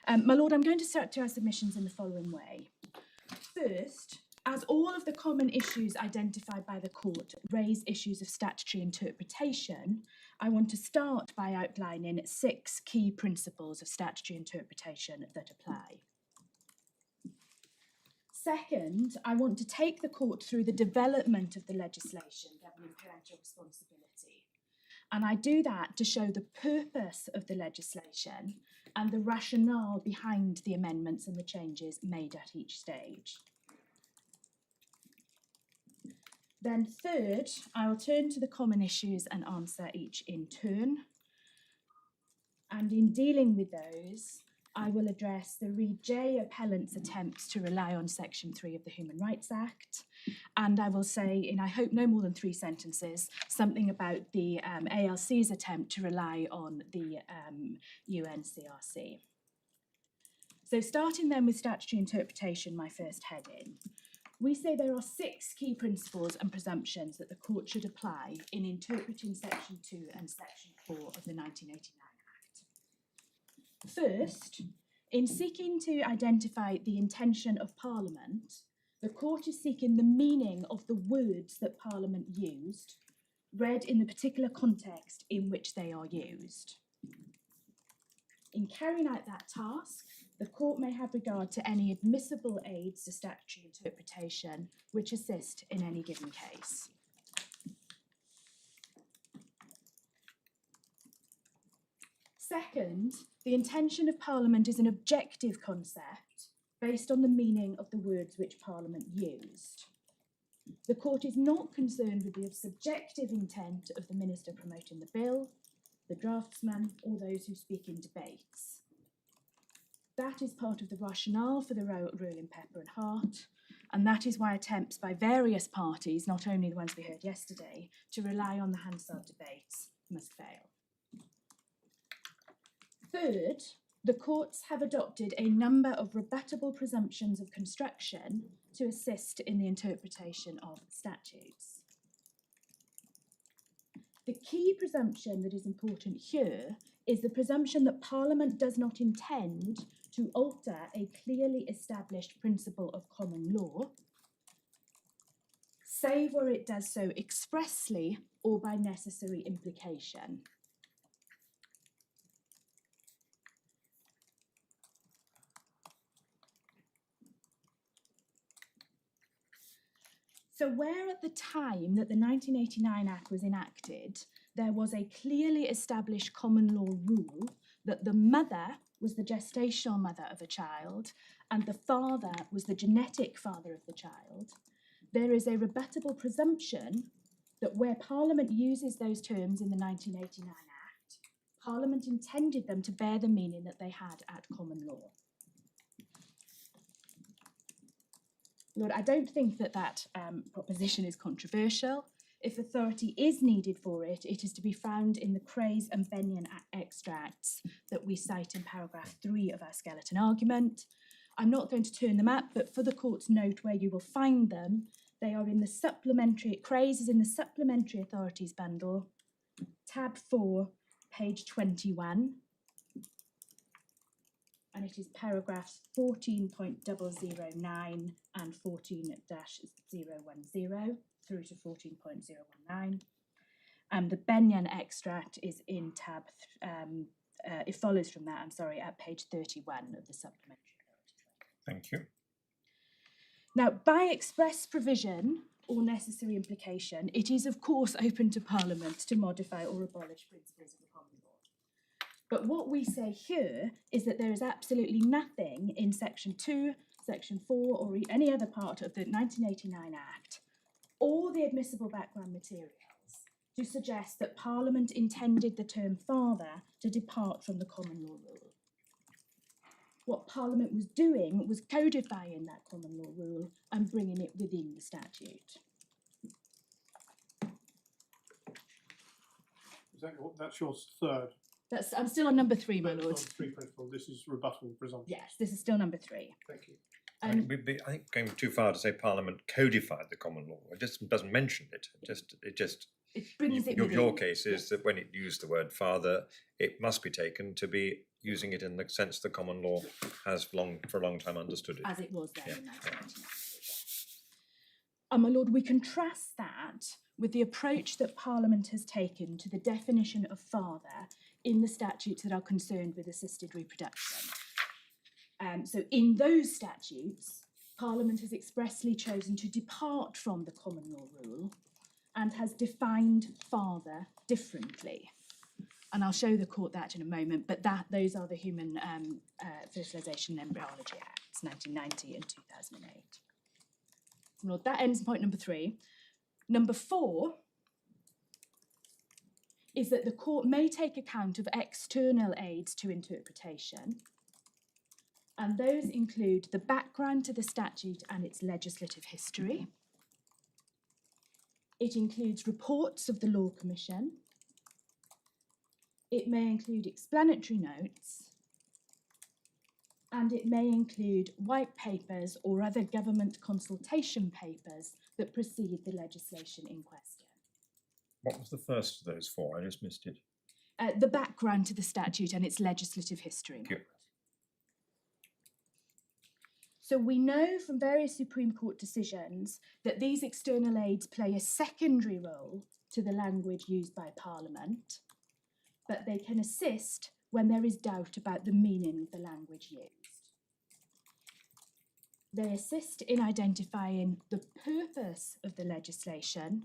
My lord, I'm going to structure our submissions in the following way. First, as all of the common issues identified by the court raise issues of statutory interpretation, I want to start by outlining 6 key principles of statutory interpretation that apply. Second, I want to take the court through the development of the legislation governing parental responsibility. And I do that to show the purpose of the legislation and the rationale behind the amendments and the changes made at each stage. Then third, I will turn to the common issues and answer each in turn. And in dealing with those, I will address the Reed J appellant's attempts to rely on Section 3 of the Human Rights Act, and I will say, in I hope no more than 3 sentences, something about the ALC's attempt to rely on the UNCRC. So starting then with statutory interpretation, my first heading, we say there are 6 key principles and presumptions that the court should apply in interpreting Section 2 and Section 4 of the 1989 Act. First, in seeking to identify the intention of Parliament, the court is seeking the meaning of the words that Parliament used, read in the particular context in which they are used. In carrying out that task, the court may have regard to any admissible aids to statutory interpretation which assist in any given case. Second, the intention of Parliament is an objective concept based on the meaning of the words which Parliament used. The court is not concerned with the subjective intent of the minister promoting the bill, the draftsman, or those who speak in debates. That is part of the rationale for the rule in Pepper and Hart, and that is why attempts by various parties, not only the ones we heard yesterday, to rely on the Hansard debates must fail. Third, the courts have adopted a number of rebuttable presumptions of construction to assist in the interpretation of statutes. The key presumption that is important here is the presumption that Parliament does not intend to alter a clearly established principle of common law, save where it does so expressly or by necessary implication. So where at the time that the 1989 Act was enacted, there was a clearly established common law rule that the mother was the gestational mother of a child and the father was the genetic father of the child, there is a rebuttable presumption that where Parliament uses those terms in the 1989 Act, Parliament intended them to bear the meaning that they had at common law. Lord, I don't think that that proposition is controversial. If authority is needed for it, it is to be found in the Craze and Benyon extracts that we cite in paragraph 3 of our skeleton argument. I'm not going to turn them up, but for the court's note where you will find them, they are in the supplementary, Craze is in the supplementary authorities bundle, tab 4, page 21. And it is paragraphs 14.009 and 14-010 through to 14.019. The Benyon extract is in tab, it follows from that, at page 31 of the supplementary. Thank you. Now, by express provision or necessary implication, it is of course open to Parliament to modify or abolish principles of the common law. But what we say here is that there is absolutely nothing in section 2, section 4, or any other part of the 1989 Act, or the admissible background materials, to suggest that Parliament intended the term father to depart from the common law rule. What Parliament was doing was codifying that common law rule and bringing it within the statute. That's your third? I'm still on number 3, my That's lord. on 3 principle. This is rebuttable presumption. Yes, this is still number 3. Thank you. I think going too far to say Parliament codified the common law. It just doesn't mention it. It brings it Your within. case is that when it used the word father, it must be taken to be using it in the sense the common law has for a long time understood it. As it was then Yeah. in 1989. My lord, we contrast that with the approach that Parliament has taken to the definition of father in the statutes that are concerned with assisted reproduction. So in those statutes, Parliament has expressly chosen to depart from the common law rule and has defined father differently. And I'll show the court that in a moment, but those are the Human Fertilisation and Embryology Acts, 1990 and 2008. Lord, that ends point number 3. Number 4 is that the court may take account of external aids to interpretation, and those include the background to the statute and its legislative history. It includes reports of the Law Commission. It may include explanatory notes, and it may include white papers or other government consultation papers that precede the legislation in question. What was the first of those 4? I just missed it. The background to the statute and its legislative history. Thank you. So we know from various Supreme Court decisions that these external aids play a secondary role to the language used by Parliament, but they can assist when there is doubt about the meaning of the language used. They assist in identifying the purpose of the legislation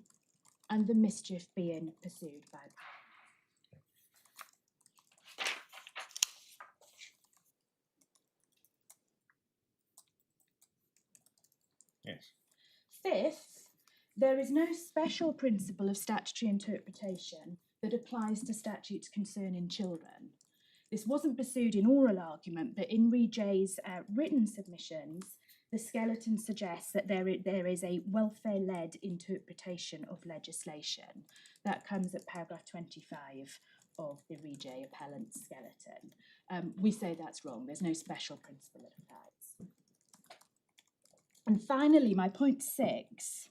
and the mischief being pursued by Parliament. Yes. Fifth, there is no special principle of statutory interpretation that applies to statutes concerning children. This wasn't pursued in oral argument, but in Reid J's written submissions, the skeleton suggests that there is a welfare-led interpretation of legislation. That comes at paragraph 25 of the Reid J appellant skeleton. We say that's wrong. There's no special principle that applies. And finally, my point 6,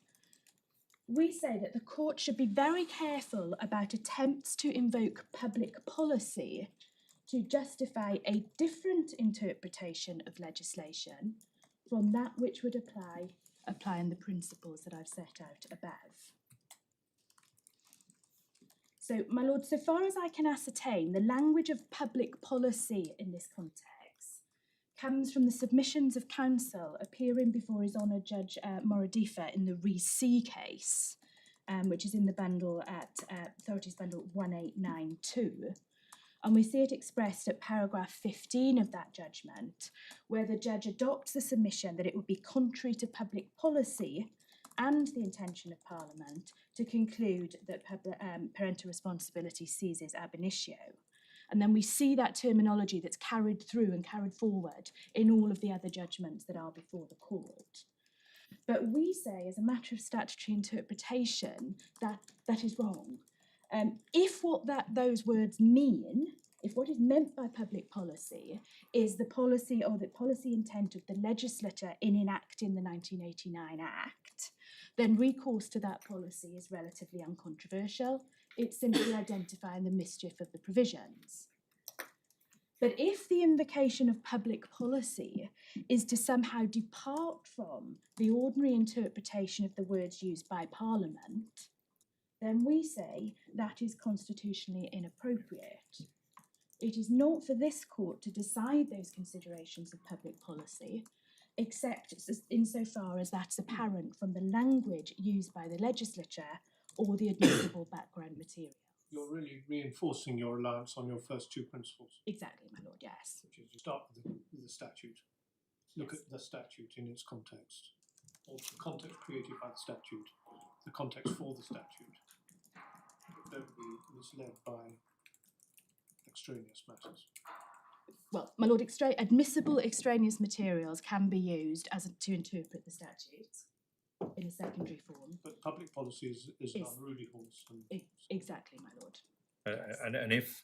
we say that the court should be very careful about attempts to invoke public policy to justify a different interpretation of legislation from that which would applying the principles that I've set out above. So, my lord, so far as I can ascertain, the language of public policy in this context comes from the submissions of counsel appearing before His Honour Judge Moradifa in the Re-C case, which is in the bundle at Authorities Bundle 1892. And we see it expressed at paragraph 15 of that judgment, where the judge adopts the submission that it would be contrary to public policy and the intention of Parliament to conclude that parental responsibility ceases ab initio. And then we see that terminology that's carried through and carried forward in all of the other judgments that are before the court. But we say, as a matter of statutory interpretation, that is wrong. If what those words mean, if what is meant by public policy is the policy or the policy intent of the legislature in enacting the 1989 Act, then recourse to that policy is relatively uncontroversial. It's simply identifying the mischief of the provisions. But if the invocation of public policy is to somehow depart from the ordinary interpretation of the words used by Parliament, then we say that is constitutionally inappropriate. It is not for this court to decide those considerations of public policy, except insofar as that's apparent from the language used by the legislature or the admissible background material. You're really reinforcing your reliance on your first two principles. Exactly, my lord, yes. Which is you start with the statute, look at the statute in its context, or the context created by the statute, the context for the statute. Don't be misled by extraneous matters. Well, my lord, admissible extraneous materials can be used to interpret the statute in a secondary form. But public policy is an unruly horse. Exactly, my lord. And if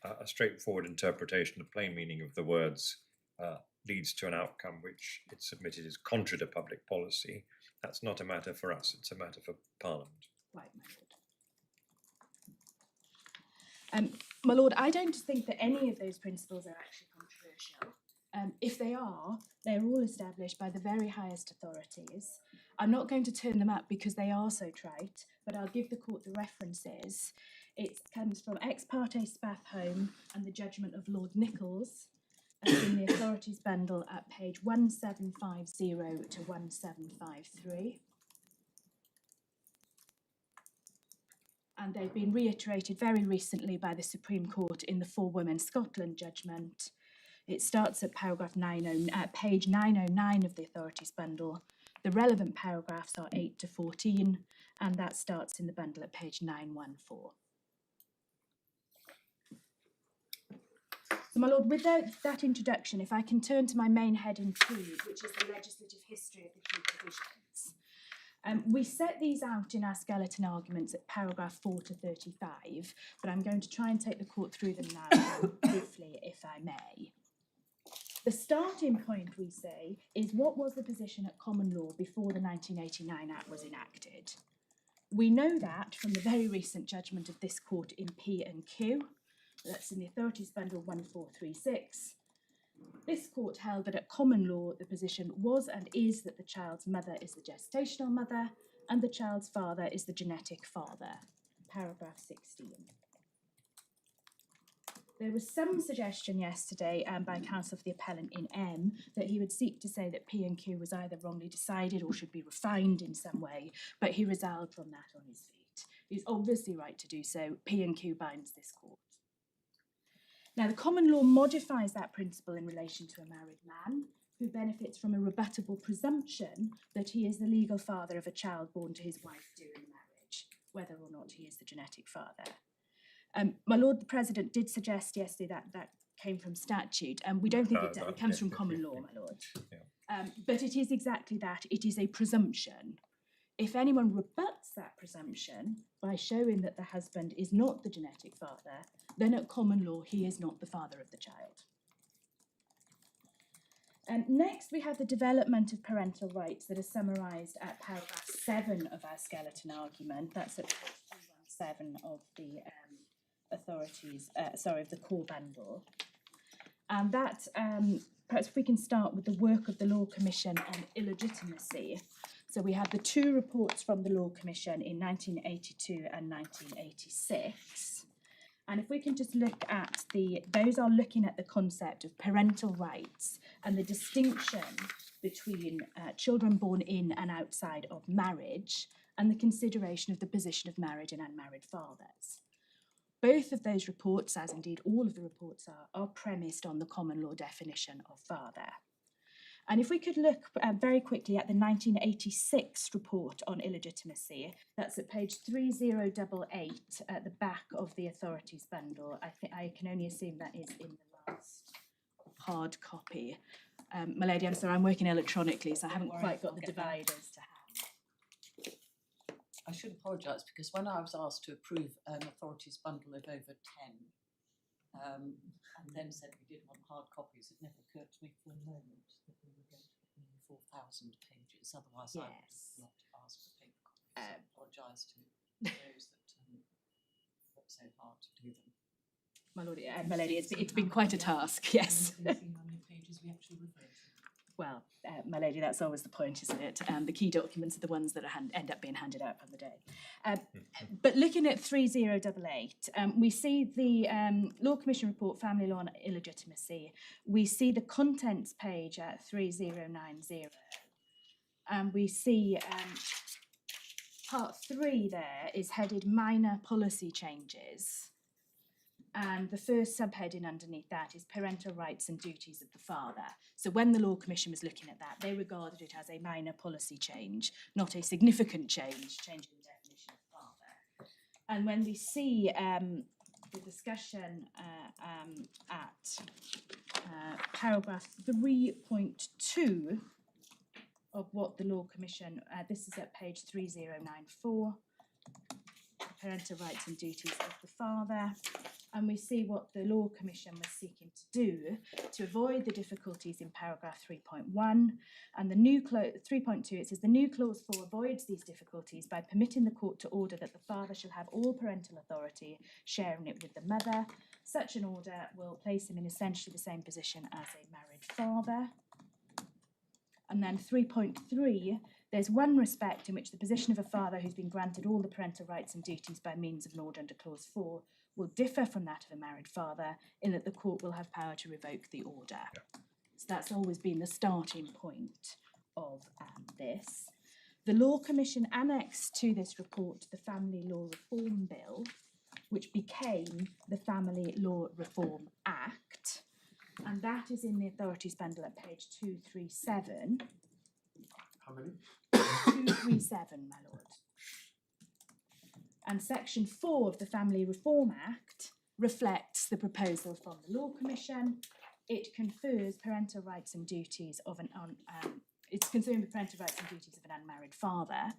a straightforward interpretation of plain meaning of the words leads to an outcome which it's submitted is contrary to public policy, that's not a matter for us, it's a matter for Parliament. Right, my lord. My lord, I don't think that any of those principles are actually controversial. If they are, they're all established by the very highest authorities. I'm not going to turn them up because they are so trite, but I'll give the court the references. It comes from Ex parte Spath Home and the judgment of Lord Nichols in the authorities bundle at page 1750 to 1753. And they've been reiterated very recently by the Supreme Court in the For Women Scotland judgment. It starts at page 909 of the authorities bundle. The relevant paragraphs are 8 to 14, and that starts in the bundle at page 914. So, my lord, with that introduction, if I can turn to my main heading 2, which is the legislative history of the key provisions. We set these out in our skeleton arguments at paragraph 4 to 35, but I'm going to try and take the court through them now briefly, if I may. The starting point, we say, is what was the position at common law before the 1989 Act was enacted. We know that from the very recent judgment of this court in P&Q, that's in the authorities bundle 1436. This court held that at common law, the position was and is that the child's mother is the gestational mother and the child's father is the genetic father. Paragraph 16. There was some suggestion yesterday by counsel for the appellant in M that he would seek to say that P&Q was either wrongly decided or should be refined in some way, but he resolved from that on his feet. He's obviously right to do so. P&Q binds this court. Now, the common law modifies that principle in relation to a married man who benefits from a rebuttable presumption that he is the legal father of a child born to his wife during marriage, whether or not he is the genetic father. My Lord the President did suggest yesterday that that came from statute, and we don't think it does. It comes from common law, my Lord. Yeah. But it is exactly that. It is a presumption. If anyone rebuts that presumption by showing that the husband is not the genetic father, then at common law he is not the father of the child. Next, we have the development of parental rights that are summarised at paragraph 7 of our skeleton argument. That's at page 217 of the of the core bundle. And that, perhaps if we can start with the work of the Law Commission on illegitimacy. So we have the 2 reports from the Law Commission in 1982 and 1986. And if we can just look at those are looking at the concept of parental rights and the distinction between children born in and outside of marriage and the consideration of the position of married and unmarried fathers. Both of those reports, as indeed all of the reports are premised on the common law definition of father. And if we could look very quickly at the 1986 report on illegitimacy, that's at page 3088 at the back of the authorities bundle. I can only assume that is in the last hard copy. My lady, I'm sorry, I'm working electronically, so I haven't quite got the dividers to hand. I should apologise because when I was asked to approve an authorities bundle of over 10, and then said we did want hard copies, it never occurred to me for a moment that we were going to put in 4,000 pages. Otherwise, I would not ask for paper copies. I apologise to those that worked so hard to do them. My lady, it's been quite a task, yes. Can you see how many pages we actually refer to? Well, my lady, that's always the point, isn't it? The key documents are the ones that end up being handed out on the day. But looking at 3088, we see the Law Commission report, Family Law and Illegitimacy. We see the contents page at 3090. And we see part 3 there is headed Minor Policy Changes. And the first subheading underneath that is parental rights and duties of the father. So when the Law Commission was looking at that, they regarded it as a minor policy change, not a significant change, changing the definition of father. And when we see the discussion at paragraph 3.2 of what the Law Commission, this is at page 3094, parental rights and duties of the father. And we see what the Law Commission was seeking to do to avoid the difficulties in paragraph 3.1. And the new 3.2, it says the new clause 4 avoids these difficulties by permitting the court to order that the father shall have all parental authority, sharing it with the mother. Such an order will place him in essentially the same position as a married father. And then 3.3, there's one respect in which the position of a father who's been granted all the parental rights and duties by means of an order under clause 4 will differ from that of a married father in that the court will have power to revoke the order. So that's always been the starting point of this. The Law Commission annexed to this report the Family Law Reform Bill, which became the Family Law Reform Act, and that is in the authorities bundle at page 237. How many? 237, my lord. And section 4 of the Family Reform Act reflects the proposal from the Law Commission. It confers parental rights and duties of it's concerned with parental rights and duties of an unmarried father.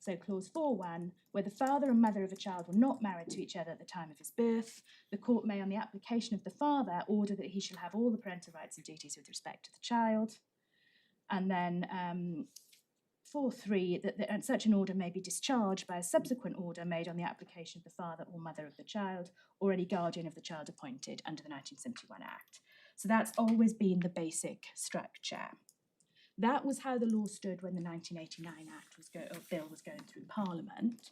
So clause 4.1, where the father and mother of a child were not married to each other at the time of his birth, the court may, on the application of the father, order that he shall have all the parental rights and duties with respect to the child. And then 4.3, that such an order may be discharged by a subsequent order made on the application of the father or mother of the child or any guardian of the child appointed under the 1971 Act. So that's always been the basic structure. That was how the law stood when the 1989 bill was going through Parliament.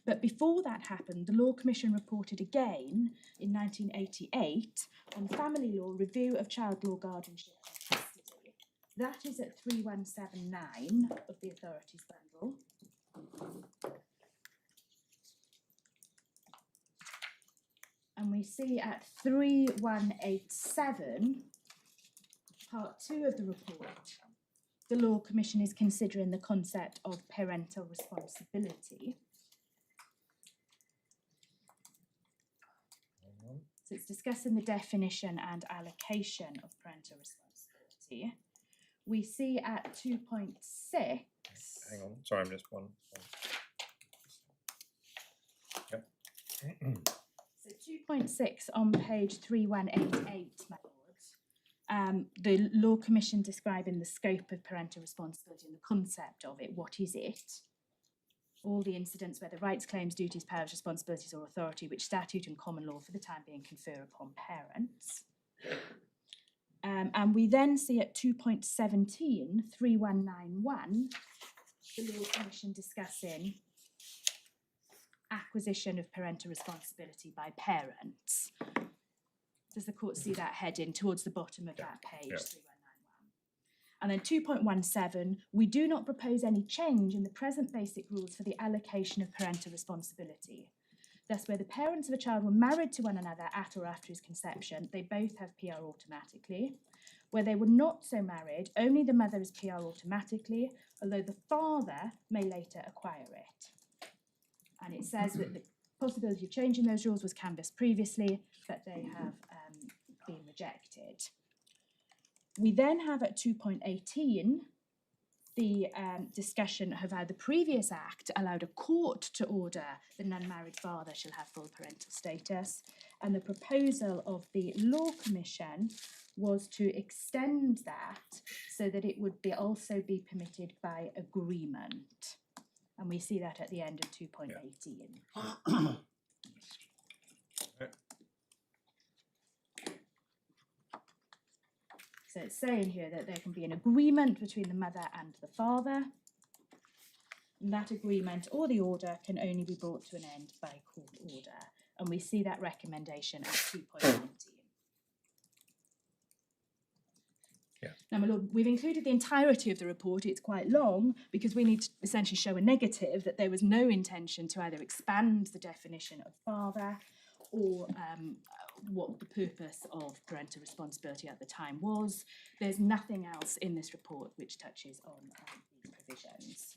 But before that happened, the Law Commission reported again in 1988 on family law, review of child law, guardianship and custody. That is at 3179 of the authorities bundle. And we see at 3187, part 2 of the report, the Law Commission is considering the concept of parental responsibility. So it's discussing the definition and allocation of parental responsibility. We see at 2.6. Hang on, sorry, I'm just one. Yep. So 2.6 on page 3188, my lords. the Law Commission describing the scope of parental responsibility and the concept of it. What is it? All the incidents where the rights, claims, duties, powers, responsibilities or authority which statute and common law for the time being confer upon parents. And we then see at 2.17, 3191, the Law Commission discussing acquisition of parental responsibility by parents. Does the court see that heading towards the bottom of that page, 3191? And then 2.17, we do not propose any change in the present basic rules for the allocation of parental responsibility. Thus, where the parents of a child were married to one another at or after his conception, they both have PR automatically. Where they were not so married, only the mother is PR automatically, although the father may later acquire it. And it says that the possibility of changing those rules was canvassed previously, but they have been rejected. We then have at 2.18 the discussion of how the previous Act allowed a court to order the non-married father shall have full parental status, and the proposal of the Law Commission was to extend that so that it would be also be permitted by agreement. And we see that at the end of 2.18. So it's saying here that there can be an agreement between the mother and the father. And that agreement or the order can only be brought to an end by court order. And we see that recommendation at 2.19. Now, my lord, we've included the entirety of the report. It's quite long because we need to essentially show a negative, that there was no intention to either expand the definition of father or what the purpose of parental responsibility at the time was. There's nothing else in this report which touches on these provisions.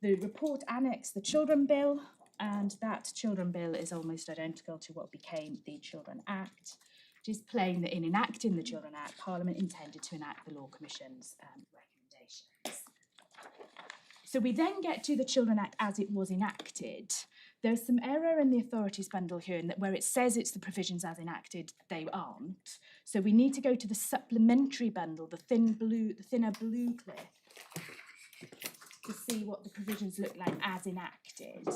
The report annexed the Children Bill, and that Children Bill is almost identical to what became the Children Act. It is plain that in enacting the Children Act, Parliament intended to enact the Law Commission's recommendations. So we then get to the Children Act as it was enacted. There's some error in the authorities bundle here in that where it says it's the provisions as enacted, they aren't. So we need to go to the supplementary bundle, the thinner blue clip, to see what the provisions look like as enacted.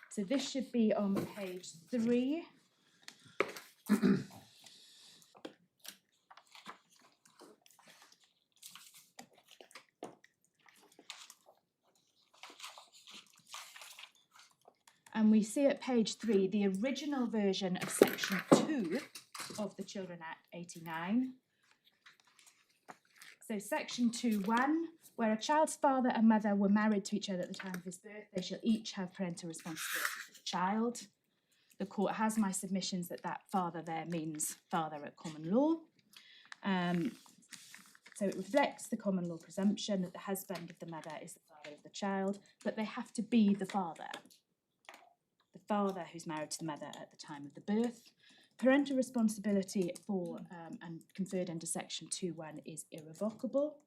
So this should be on page 3. And we see at page 3 the original version of section 2 of the Children Act 89. So section 2.1, where a child's father and mother were married to each other at the time of his birth, they shall each have parental responsibility for the child. The court has my submissions that that father there means father at common law. So it reflects the common law presumption that the husband of the mother is the father of the child, but they have to be the father. The father who's married to the mother at the time of the birth. Parental responsibility for and conferred under section 2.1 is irrevocable.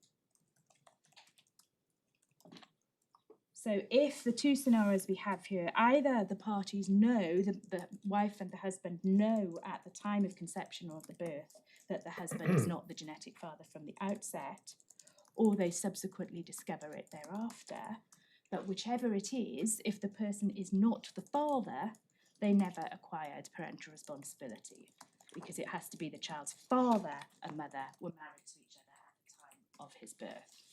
So if the two scenarios we have here, either the parties know, the wife and the husband know at the time of conception or of the birth that the husband is not the genetic father from the outset, or they subsequently discover it thereafter, but whichever it is, if the person is not the father, they never acquired parental responsibility because it has to be the child's father and mother were married to each other at the time of his birth.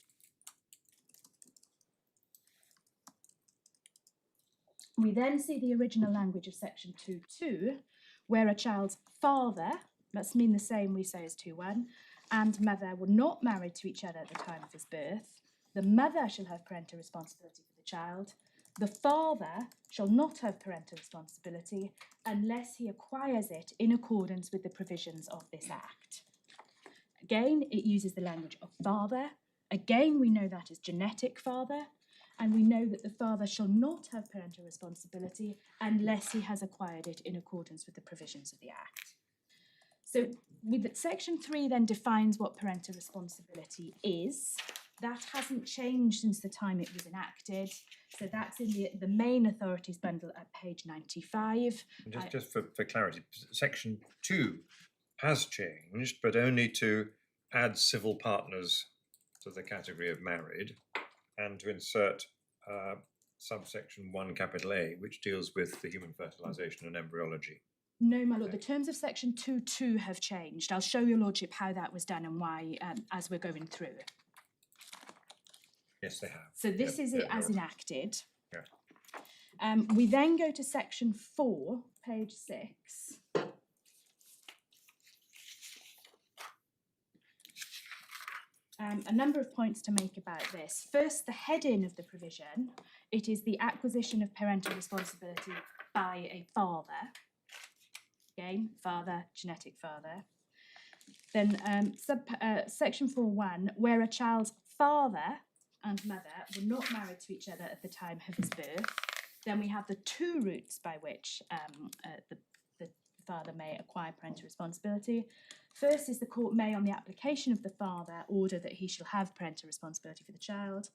We then see the original language of section 2.2, where a child's father, must mean the same we say as 2.1, and mother were not married to each other at the time of his birth. The mother shall have parental responsibility for the child. The father shall not have parental responsibility unless he acquires it in accordance with the provisions of this Act. Again, it uses the language of father. Again, we know that as genetic father, and we know that the father shall not have parental responsibility unless he has acquired it in accordance with the provisions of the Act. So section 3 then defines what parental responsibility is. That hasn't changed since the time it was enacted. So that's in the main authorities bundle at page 95. Just for clarity, section 2 has changed, but only to add civil partners to the category of married, and to insert subsection 1 capital A, which deals with the human fertilisation and embryology. No, my lord, the terms of section 2.2 have changed. I'll show your lordship how that was done and why as we're going through. Yes, they have. So this is it as you're- enacted. Yeah. We then go to section 4, page 6. A number of points to make about this. First, the heading of the provision. It is the acquisition of parental responsibility by a father. Again, father, genetic father. Then section 4.1, where a child's father and mother were not married to each other at the time of his birth. Then we have the two routes by which the father may acquire parental responsibility. First is the court may, on the application of the father, order that he shall have parental responsibility for the child,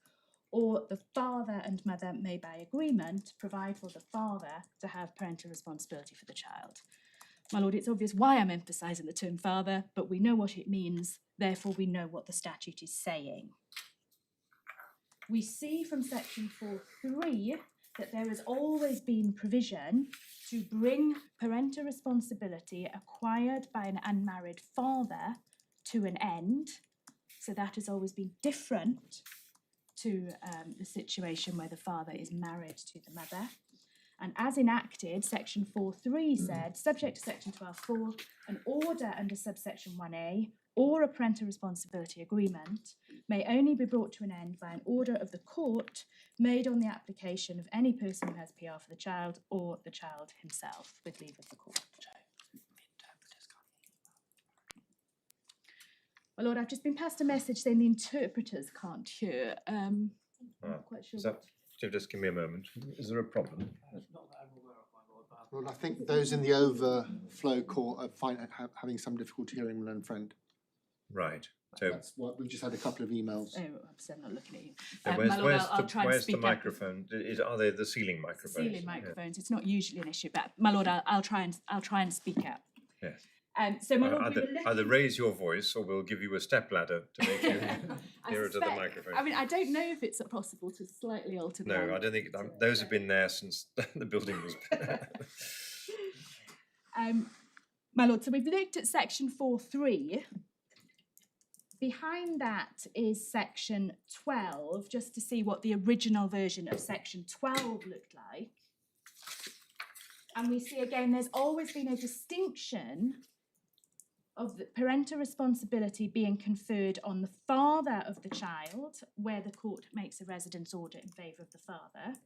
or the father and mother may, by agreement, provide for the father to have parental responsibility for the child. My lord, it's obvious why I'm emphasising the term father, but we know what it means, therefore we know what the statute is saying. We see from section 4.3 that there has always been provision to bring parental responsibility acquired by an unmarried father to an end. So that has always been different to the situation where the father is married to the mother. And as enacted, section 4.3 said, subject to section 12.4, an order under subsection 1A or a parental responsibility agreement may only be brought to an end by an order of the court made on the application of any person who has PR for the child or the child himself with leave of the court. My lord, I've just been passed a message saying the interpreters can't hear. I'm not quite sure. Is that, just give me a moment. Is there a problem? Not that I'm aware of, my lord, but Well, I think those in the overflow court are having some difficulty hearing my own friend. Right. So That's what we've just had a couple of emails. Oh, I'm not looking at you. where's, my lord, where's, I'll try and where's the speak up. microphone? Are they the ceiling microphones? Ceiling microphones. It's not usually an issue, but my lord, I'll try and speak up. Yes. So my lord, we Either, were looking. either raise your voice, or we'll give you a stepladder to make you I nearer to the suspect- microphone. I mean, I don't know if it's possible to slightly alter the. No, I don't think those have been there since the building was. My lord, so we've looked at section 4.3. Behind that is section 12, just to see what the original version of section 12 looked like. And we see again, there's always been a distinction of the parental responsibility being conferred on the father of the child, where the court makes a residence order in favour of the father,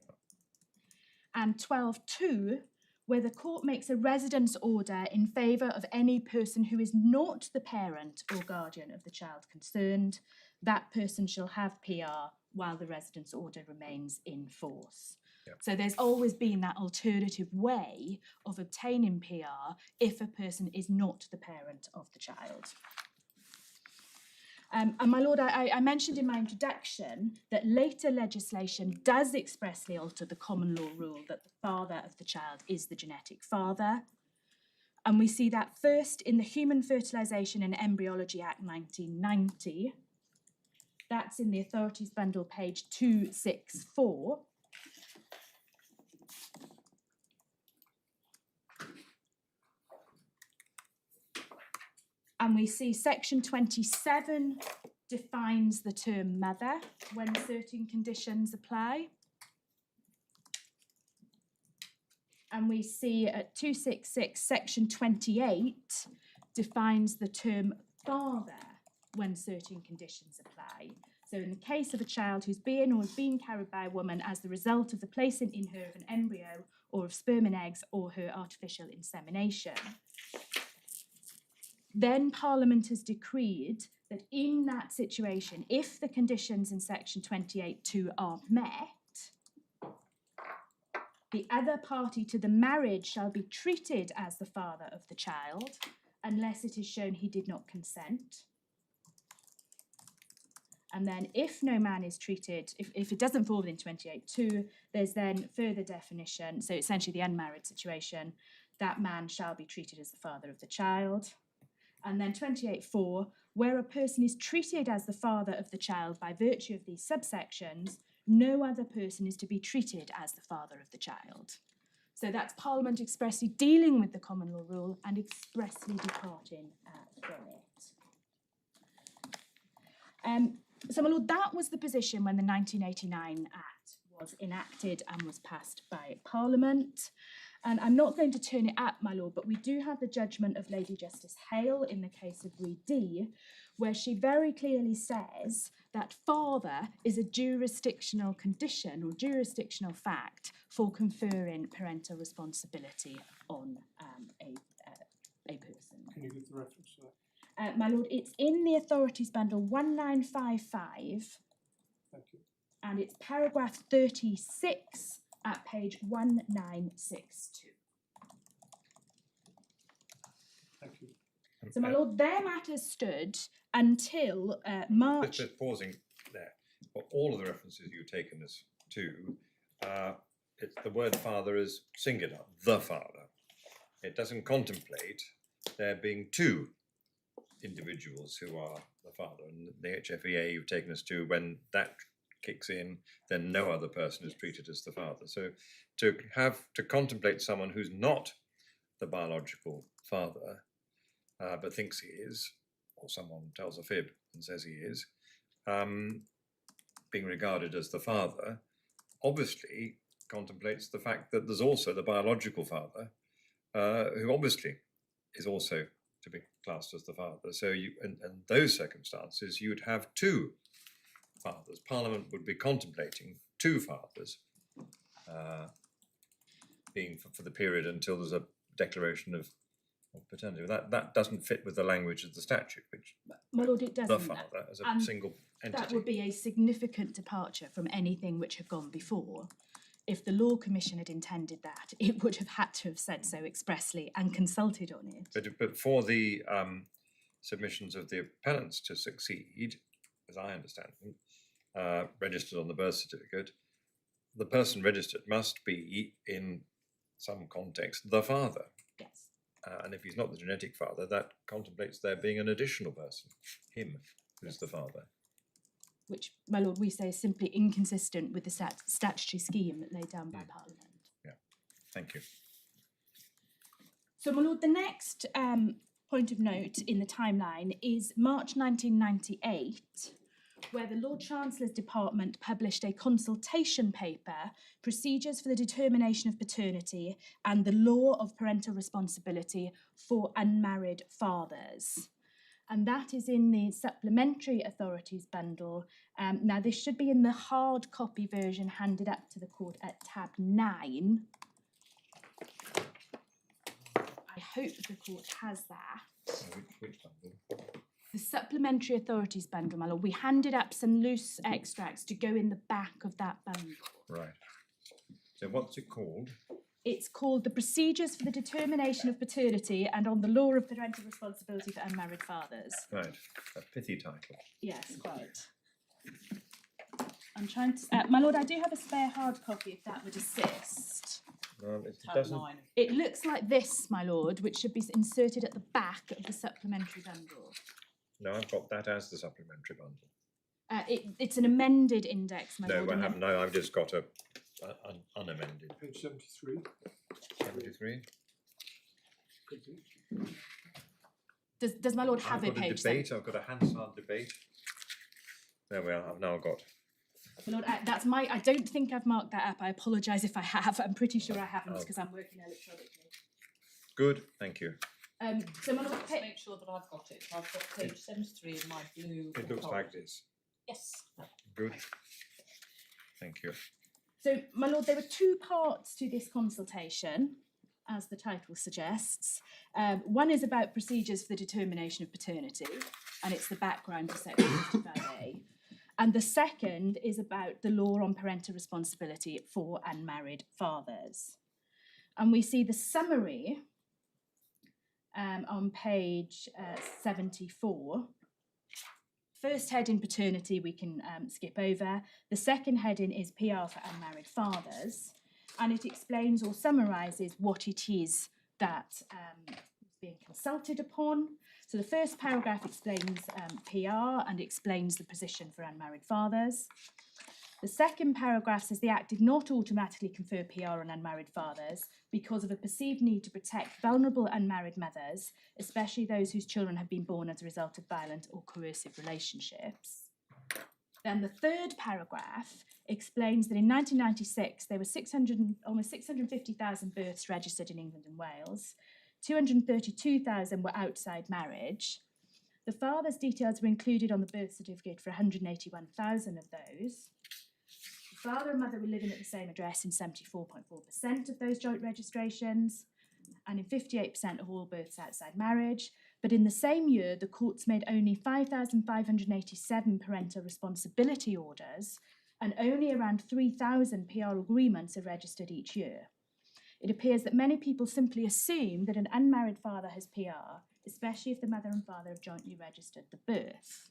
and 12.2, where the court makes a residence order in favour of any person who is not the parent or guardian of the child concerned. That person shall have PR while the residence order remains in force. Yep. So there's always been that alternative way of obtaining PR if a person is not the parent of the child. And my lord, I mentioned in my introduction that later legislation does expressly alter the common law rule that the father of the child is the genetic father. And we see that first in the Human Fertilisation and Embryology Act 1990. That's in the Authorities Bundle, page 264. And we see section 27 defines the term mother when certain conditions apply. And we see at 266, section 28 defines the term father when certain conditions apply. So in the case of a child who's been or has been carried by a woman as the result of the placing in her of an embryo or of sperm and eggs or her artificial insemination. Then Parliament has decreed that in that situation, if the conditions in section 28.2 aren't met, the other party to the marriage shall be treated as the father of the child unless it is shown he did not consent. And then if no man is treated, if it doesn't fall within 28.2, there's then further definition. So essentially the unmarried situation, that man shall be treated as the father of the child. And then 28.4, where a person is treated as the father of the child by virtue of these subsections, no other person is to be treated as the father of the child. So that's Parliament expressly dealing with the common law rule and expressly departing from it. So, my lord, that was the position when the 1989 Act was enacted and was passed by Parliament. And I'm not going to turn it up, my lord, but we do have the judgment of Lady Justice Hale in the case of Reed D, where she very clearly says that father is a jurisdictional condition or jurisdictional fact for conferring parental responsibility on a person. Can you give the reference to that? My lord, it's in the Authorities Bundle 1955, Thank you. and it's paragraph 36 at page 1962. Thank you. So, my lord, their matters stood until March. Just pausing there. Well, all of the references you've taken us to, it's the word father is singular, the father. It doesn't contemplate there being two individuals who are the father. And the HFEA you've taken us to, when that kicks in, then no other person is treated as the father. So to contemplate someone who's not the biological father, but thinks he is, or someone tells a fib and says he is, being regarded as the father, obviously contemplates the fact that there's also the biological father, who obviously is also to be classed as the father. So in those circumstances, you'd have two fathers. Parliament would be contemplating two fathers being for the period until there's a declaration of paternity. That doesn't fit with the language of the statute, which My lord, it doesn't. the father as a single entity. That would be a significant departure from anything which had gone before. If the Law Commission had intended that, it would have had to have said so expressly and consulted on it. But for the submissions of the appellants to succeed, as I understand them, registered on the birth certificate, the person registered must be, in some context, the father. Yes. And if he's not the genetic father, that contemplates there being an additional person, him, who's the father. Which, my lord, we say is simply inconsistent with the statutory scheme laid down by Parliament. Yeah, thank you. So, my lord, the next point of note in the timeline is March 1998, where the Lord Chancellor's Department published a consultation paper, Procedures for the Determination of Paternity and the Law of Parental Responsibility for Unmarried Fathers. And that is in the Supplementary Authorities Bundle. Now, this should be in the hard copy version handed up to the court at tab 9. I hope the court has that. Which bundle? The Supplementary Authorities Bundle, my lord. We handed up some loose extracts to go in the back of that bundle. Right. So what's it called? It's called The Procedures for the Determination of Paternity and on the Law of Parental Responsibility for Unmarried Fathers. Right, a pithy title. Yes, quite. I'm trying to... my lord, I do have a spare hard copy if that would assist. Well, it Tab doesn't. 9. It looks like this, my lord, which should be inserted at the back of the supplementary bundle. No, I've got that as the supplementary bundle. It's an amended index, my No, lord. I and haven't. No, I've just got an unamended. Page 73. 73. Could be. Does my lord have I've a got page? debate. I've got a Hansard debate. There we are. I've now got. My lord, that's my... I don't think I've marked that up. I apologise if I have. I'm pretty sure I haven't because I'm working electronically. Good, thank you. So my lord, Let's make sure that I've got it. I've got page 73 in my blue. It looks like this. Yes. Good. Thank you. So, my lord, there were two parts to this consultation, as the title suggests. One is about procedures for the determination of paternity, and it's the background to section 55A. And the second is about the law on parental responsibility for unmarried fathers. And we see the summary on page 74. First heading, paternity, we can skip over. The second heading is PR for unmarried fathers, and it explains or summarises what it is that is being consulted upon. So the first paragraph explains PR and explains the position for unmarried fathers. The second paragraph says the Act did not automatically confer PR on unmarried fathers because of a perceived need to protect vulnerable unmarried mothers, especially those whose children have been born as a result of violent or coercive relationships. Then the third paragraph explains that in 1996 there were almost 650,000 births registered in England and Wales. 232,000 were outside marriage. The father's details were included on the birth certificate for 181,000 of those. The father and mother were living at the same address in 74.4% of those joint registrations, and in 58% of all births outside marriage. But in the same year, the courts made only 5,587 parental responsibility orders, and only around 3,000 PR agreements are registered each year. It appears that many people simply assume that an unmarried father has PR, especially if the mother and father have jointly registered the birth.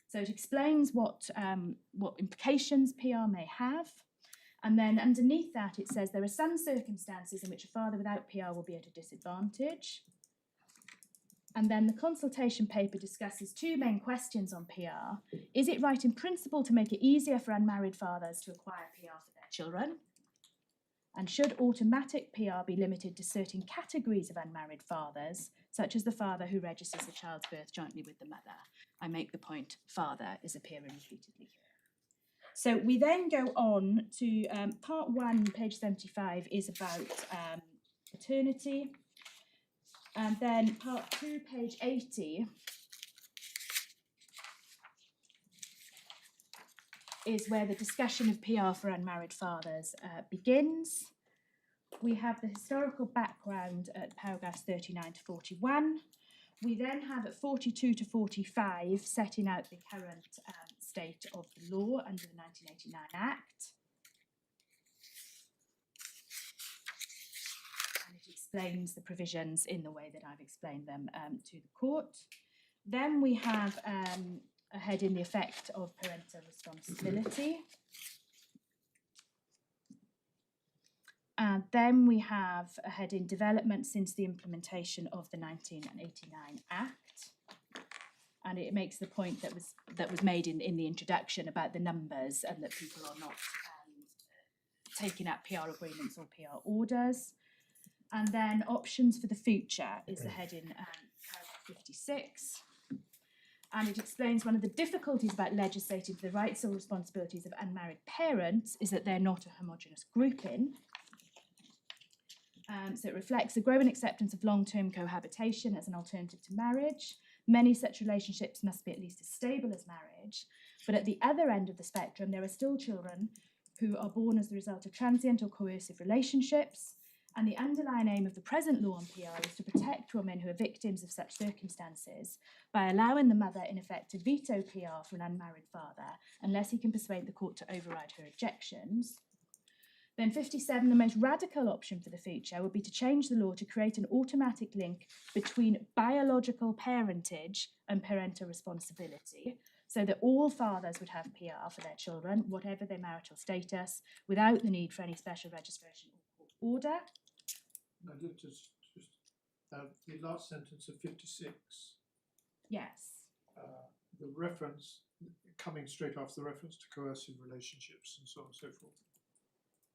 So it explains what implications PR may have. And then underneath that, it says there are some circumstances in which a father without PR will be at a disadvantage. And then the consultation paper discusses two main questions on PR. Is it right in principle to make it easier for unmarried fathers to acquire PR for their children? And should automatic PR be limited to certain categories of unmarried fathers, such as the father who registers the child's birth jointly with the mother? I make the point, father is appearing repeatedly here. So we then go on to part 1, page 75, is about paternity. And then part 2, page 80, is where the discussion of PR for unmarried fathers begins. We have the historical background at paragraphs 39 to 41. We then have at 42 to 45 setting out the current state of the law under the 1989 Act. And it explains the provisions in the way that I've explained them to the court. Then we have a heading, the effect of parental responsibility. And then we have a heading, development since the implementation of the 1989 Act. And it makes the point that was made in the introduction about the numbers and that people are not taking out PR agreements or PR orders. And then options for the future is the heading, paragraph 56. And it explains one of the difficulties about legislating for the rights or responsibilities of unmarried parents is that they're not a homogenous grouping. So it reflects the growing acceptance of long-term cohabitation as an alternative to marriage. Many such relationships must be at least as stable as marriage. But at the other end of the spectrum, there are still children who are born as the result of transient or coercive relationships. And the underlying aim of the present law on PR is to protect women who are victims of such circumstances by allowing the mother, in effect, to veto PR for an unmarried father unless he can persuade the court to override her objections. Then 57, the most radical option for the future would be to change the law to create an automatic link between biological parentage and parental responsibility, so that all fathers would have PR for their children, whatever their marital status, without the need for any special registration or court order. I did just the last sentence of 56. Yes. The reference, coming straight after the reference to coercive relationships and so on and so forth.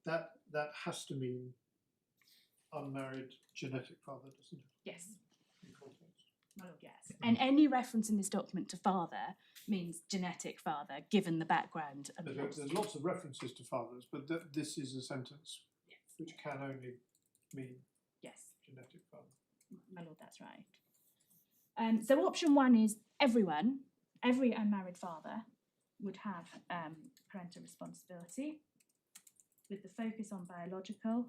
That has to mean unmarried genetic father, doesn't it? Yes. In context. My lord, yes. And any reference in this document to father means genetic father, given the background. And There's lots of references to fathers, but this is a sentence which can only mean genetic father. My lord, that's right. So option 1 is every unmarried father would have parental responsibility, with the focus on biological.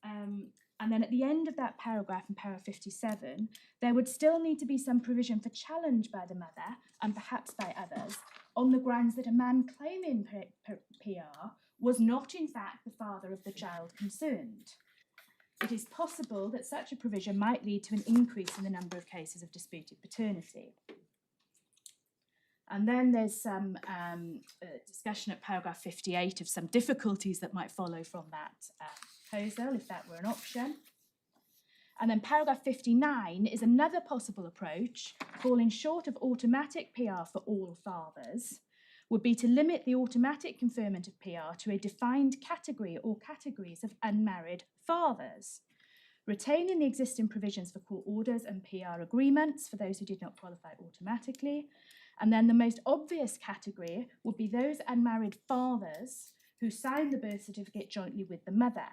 And then at the end of that paragraph, in paragraph 57, there would still need to be some provision for challenge by the mother, and perhaps by others, on the grounds that a man claiming PR was not in fact the father of the child concerned. It is possible that such a provision might lead to an increase in the number of cases of disputed paternity. And then there's some discussion at paragraph 58 of some difficulties that might follow from that proposal, if that were an option. And then paragraph 59 is another possible approach, falling short of automatic PR for all fathers, would be to limit the automatic conferment of PR to a defined category or categories of unmarried fathers, retaining the existing provisions for court orders and PR agreements for those who did not qualify automatically. And then the most obvious category would be those unmarried fathers who signed the birth certificate jointly with the mother.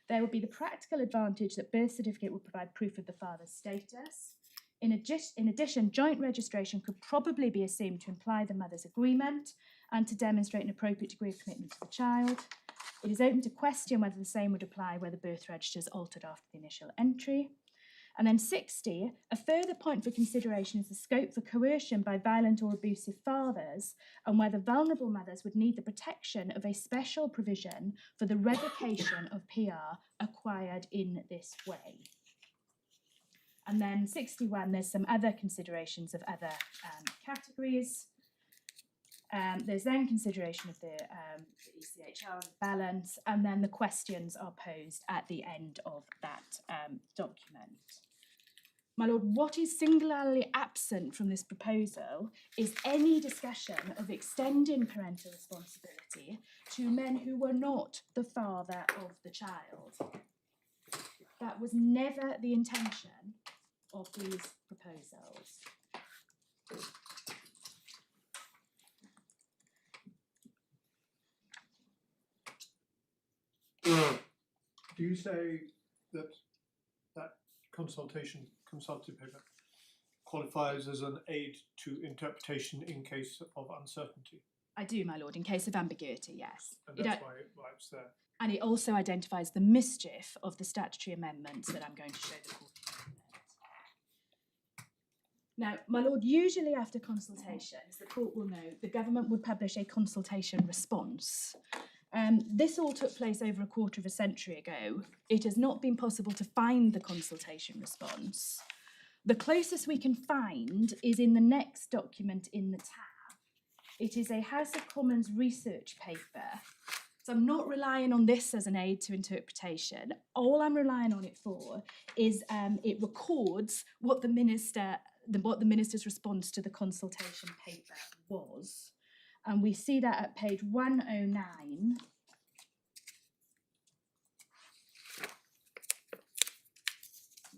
There would be the practical advantage that birth certificate would provide proof of the father's status. In addition, joint registration could probably be assumed to imply the mother's agreement and to demonstrate an appropriate degree of commitment to the child. It is open to question whether the same would apply where the birth register is altered after the initial entry. And then 60, a further point for consideration is the scope for coercion by violent or abusive fathers and whether vulnerable mothers would need the protection of a special provision for the revocation of PR acquired in this way. And then 61, there's some other considerations of other categories. There's then consideration of the ECHR balance, and then the questions are posed at the end of that document. My Lord, what is singularly absent from this proposal is any discussion of extending parental responsibility to men who were not the father of the child. That was never the intention of these proposals. Do you say that that consultative paper qualifies as an aid to interpretation in case of uncertainty? I do, my lord, in case of ambiguity, yes. And that's why it's there. And it also identifies the mischief of the statutory amendments that I'm going to show the court in a minute. Now, my lord, usually after consultations, the court will know the government would publish a consultation response. This all took place over a quarter of a century ago. It has not been possible to find the consultation response. The closest we can find is in the next document in the tab. It is a House of Commons research paper. So I'm not relying on this as an aid to interpretation. All I'm relying on it for is it records what the minister's response to the consultation paper was. And we see that at page 109.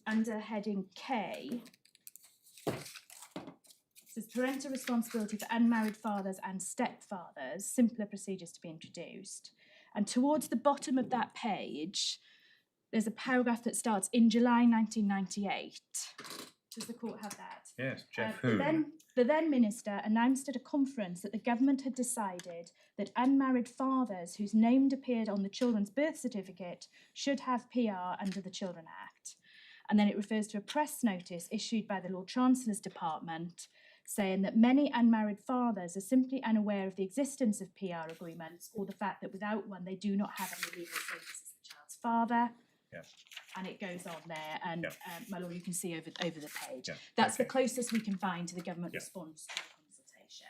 Under heading K, it says parental responsibility for unmarried fathers and stepfathers, simpler procedures to be introduced. And towards the bottom of that page, there's a paragraph that starts in July 1998. Does the court have that? Yes, Jeff Hoon. The then minister announced at a conference that the government had decided that unmarried fathers whose name appeared on the children's birth certificate should have PR under the Children Act. And then it refers to a press notice issued by the Lord Chancellor's Department saying that many unmarried fathers are simply unaware of the existence of PR agreements or the fact that without one they do not have any legal status as the child's father. Yeah. And it goes on there, and my lord, you can see over the page. Yeah. That's the closest we can find to the government response to the consultation.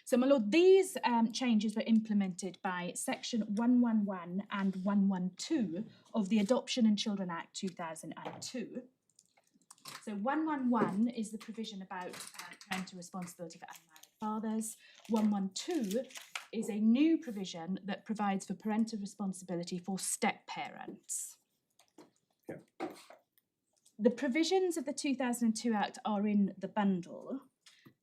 So, my lord, these changes were implemented by Section 111 and 112 of the Adoption and Children Act 2002. So, 111 is the provision about parental responsibility for unmarried fathers. 112 is a new provision that provides for parental responsibility for step-parents. Yeah. The provisions of the 2002 Act are in the bundle,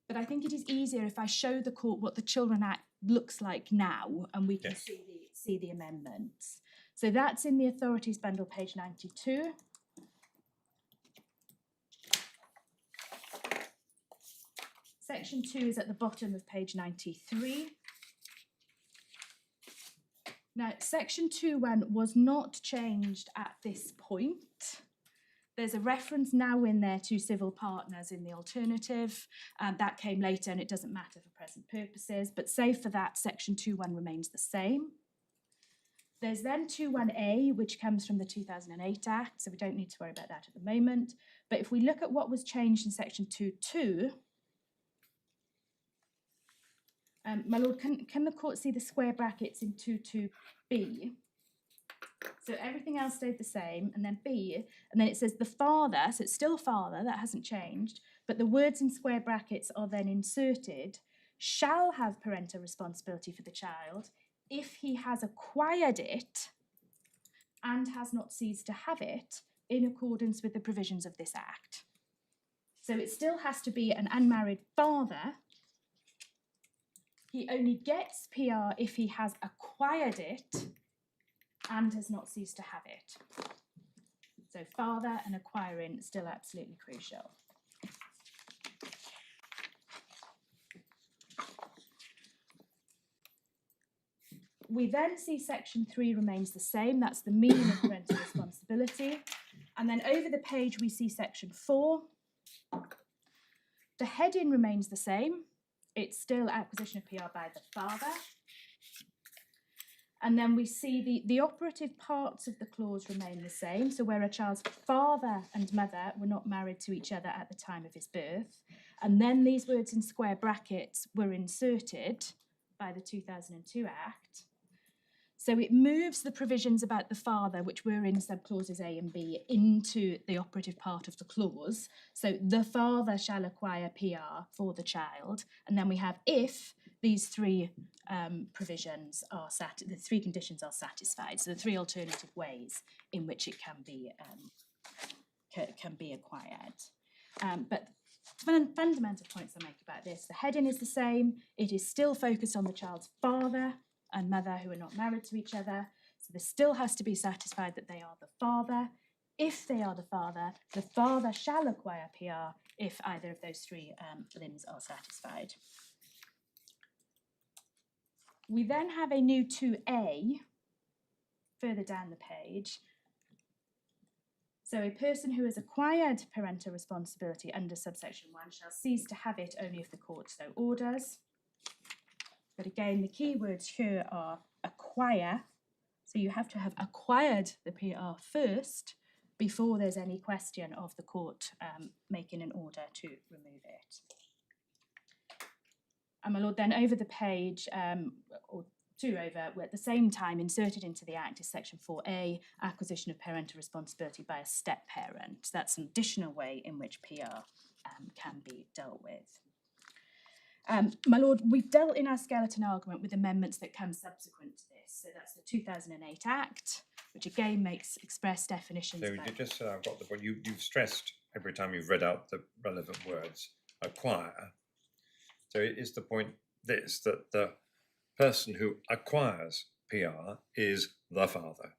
but I think it is easier if I show the court what the Children Act looks like now, and we can see the amendments. So that's in the Authorities bundle, page 92. Section 2 is at the bottom of page 93. Now, Section 2.1 was not changed at this point. There's a reference now in there to civil partners in the alternative. That came later and it doesn't matter for present purposes, but save for that, Section 2.1 remains the same. There's then 2.1a, which comes from the 2008 Act, so we don't need to worry about that at the moment. But if we look at what was changed in Section 2.2, my lord, can the court see the square brackets in 2.2b? So everything else stayed the same, and then B, and then it says the father, so it's still father, that hasn't changed, but the words in square brackets are then inserted, shall have parental responsibility for the child if he has acquired it and has not ceased to have it in accordance with the provisions of this Act. So it still has to be an unmarried father. He only gets PR if he has acquired it and has not ceased to have it. So father and acquiring still absolutely crucial. We then see section 3 remains the same. That's the meaning of parental responsibility. And then over the page, we see section 4. The heading remains the same. It's still acquisition of PR by the father. And then we see the operative parts of the clause remain the same. So where a child's father and mother were not married to each other at the time of his birth. And then these words in square brackets were inserted by the 2002 Act. So it moves the provisions about the father, which were in subclauses A and B, into the operative part of the clause. So the father shall acquire PR for the child. And then we have if these three provisions are the three conditions are satisfied. So the three alternative ways in which it can be acquired. But fundamental points I make about this: the heading is the same. It is still focused on the child's father and mother who are not married to each other. So there still has to be satisfied that they are the father. If they are the father shall acquire PR if either of those three limbs are satisfied. We then have a new 2A further down the page. So a person who has acquired parental responsibility under subsection 1 shall cease to have it only if the court so orders. But again, the key words here are acquire. So you have to have acquired the PR first before there's any question of the court making an order to remove it. And my lord, then over the page, or two over, at the same time inserted into the Act is section 4A, acquisition of parental responsibility by a step parent. That's an additional way in which PR can be dealt with. My lord, we've dealt in our skeleton argument with amendments that come subsequent to this. So that's the 2008 Act, which again makes express definitions. So you just I've got the point. You've stressed every time you've read out the relevant words, acquire. So is the point this, that the person who acquires PR is the father?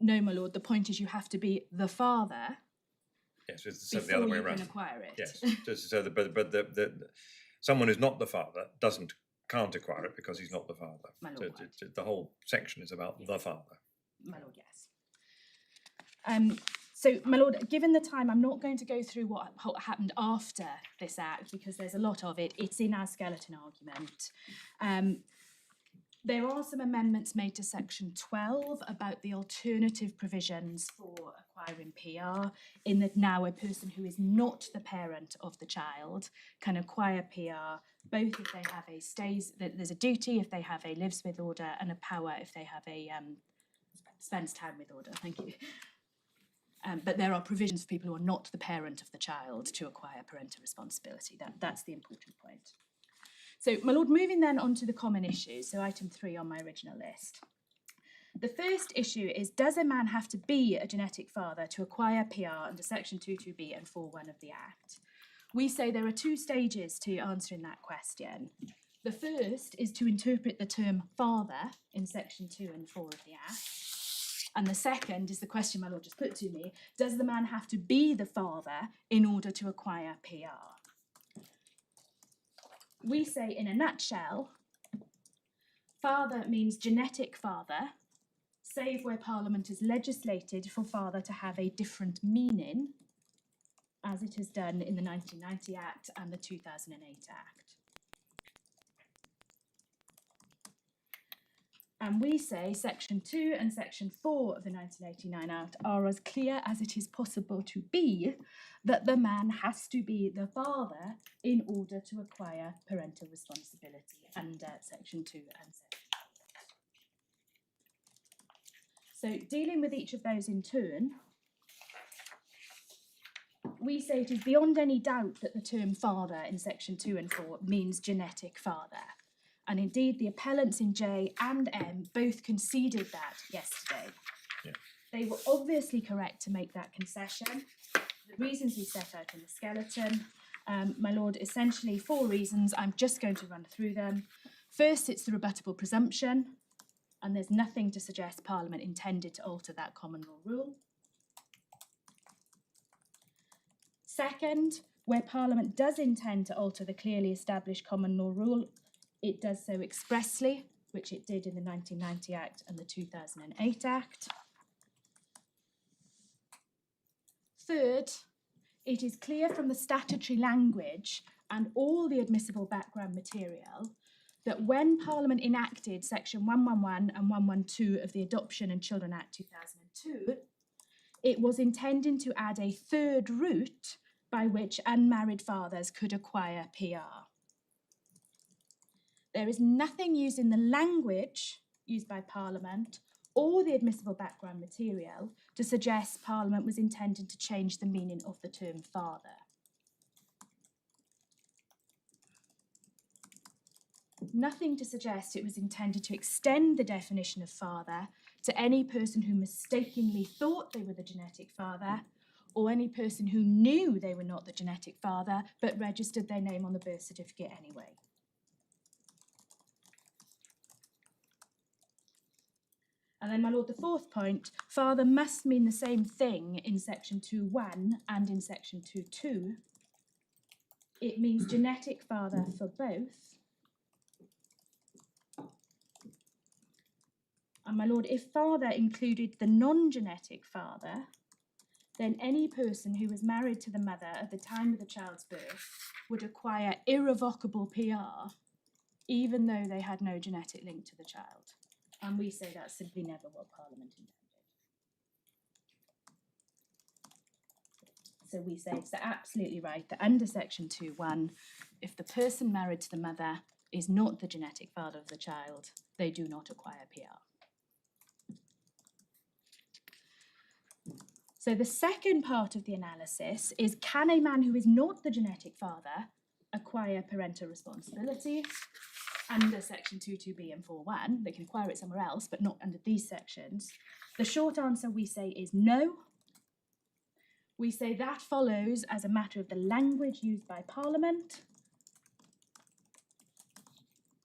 No, my lord, the point is you have to be the father. Yes, it's the other way around. Can acquire it. Yes, so someone who's not the father can't acquire it because he's not the father. My lord, so the whole section is about the father. My lord, yes. So, my lord, given the time, I'm not going to go through what happened after this Act because there's a lot of it. It's in our skeleton argument. There are some amendments made to section 12 about the alternative provisions for acquiring PR, in that now a person who is not the parent of the child can acquire PR, both if they have there's a duty if they have a lives with order and a power if they have a spends time with order. Thank you. But there are provisions for people who are not the parent of the child to acquire parental responsibility. That's the important point. So, my lord, moving then on to the common issues, so item 3 on my original list. The first issue is, does a man have to be a genetic father to acquire PR under section 22B and 4.1 of the Act? We say there are two stages to answering that question. The first is to interpret the term father in section 2 and 4 of the Act. And the second is the question my lord just put to me, does the man have to be the father in order to acquire PR? We say in a nutshell, father means genetic father, save where Parliament has legislated for father to have a different meaning, as it has done in the 1990 Act and the 2008 Act. And we say section 2 and section 4 of the 1989 Act are as clear as it is possible to be that the man has to be the father in order to acquire parental responsibility under section 2 and section 4. So dealing with each of those in turn, we say it is beyond any doubt that the term father in section 2 and 4 means genetic father. And indeed, the appellants in J and M both conceded that yesterday. Yeah. They were obviously correct to make that concession. The reasons we set out in the skeleton, my lord, essentially 4 reasons. I'm just going to run through them. First, it's the rebuttable presumption, and there's nothing to suggest Parliament intended to alter that common law rule. Second, where Parliament does intend to alter the clearly established common law rule, it does so expressly, which it did in the 1990 Act and the 2008 Act. Third, it is clear from the statutory language and all the admissible background material that when Parliament enacted section 111 and 112 of the Adoption and Children Act 2002, it was intending to add a third route by which unmarried fathers could acquire PR. There is nothing used in the language used by Parliament or the admissible background material to suggest Parliament was intending to change the meaning of the term father. Nothing to suggest it was intended to extend the definition of father to any person who mistakenly thought they were the genetic father, or any person who knew they were not the genetic father but registered their name on the birth certificate anyway. And then, my lord, the fourth point, father must mean the same thing in section 2.1 and in section 2.2. It means genetic father for both. And my lord, if father included the non-genetic father, then any person who was married to the mother at the time of the child's birth would acquire irrevocable PR, even though they had no genetic link to the child. And we say that's simply never what Parliament intended. So we say it's absolutely right that under section 2.1, if the person married to the mother is not the genetic father of the child, they do not acquire PR. So the second part of the analysis is, can a man who is not the genetic father acquire parental responsibility? Under section 2.2b and 4.1, they can acquire it somewhere else, but not under these sections. The short answer we say is no. We say that follows as a matter of the language used by Parliament.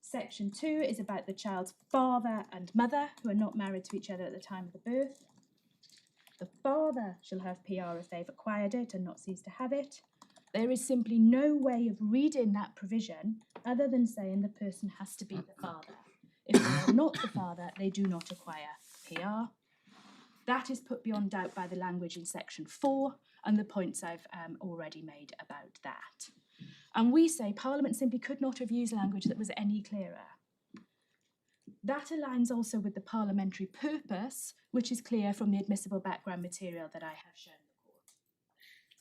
Section 2 is about the child's father and mother who are not married to each other at the time of the birth. The father shall have PR if they've acquired it and not ceased to have it. There is simply no way of reading that provision other than saying the person has to be the father. If they are not the father, they do not acquire PR. That is put beyond doubt by the language in section 4 and the points I've already made about that. And we say Parliament simply could not have used language that was any clearer. That aligns also with the parliamentary purpose, which is clear from the admissible background material that I have shown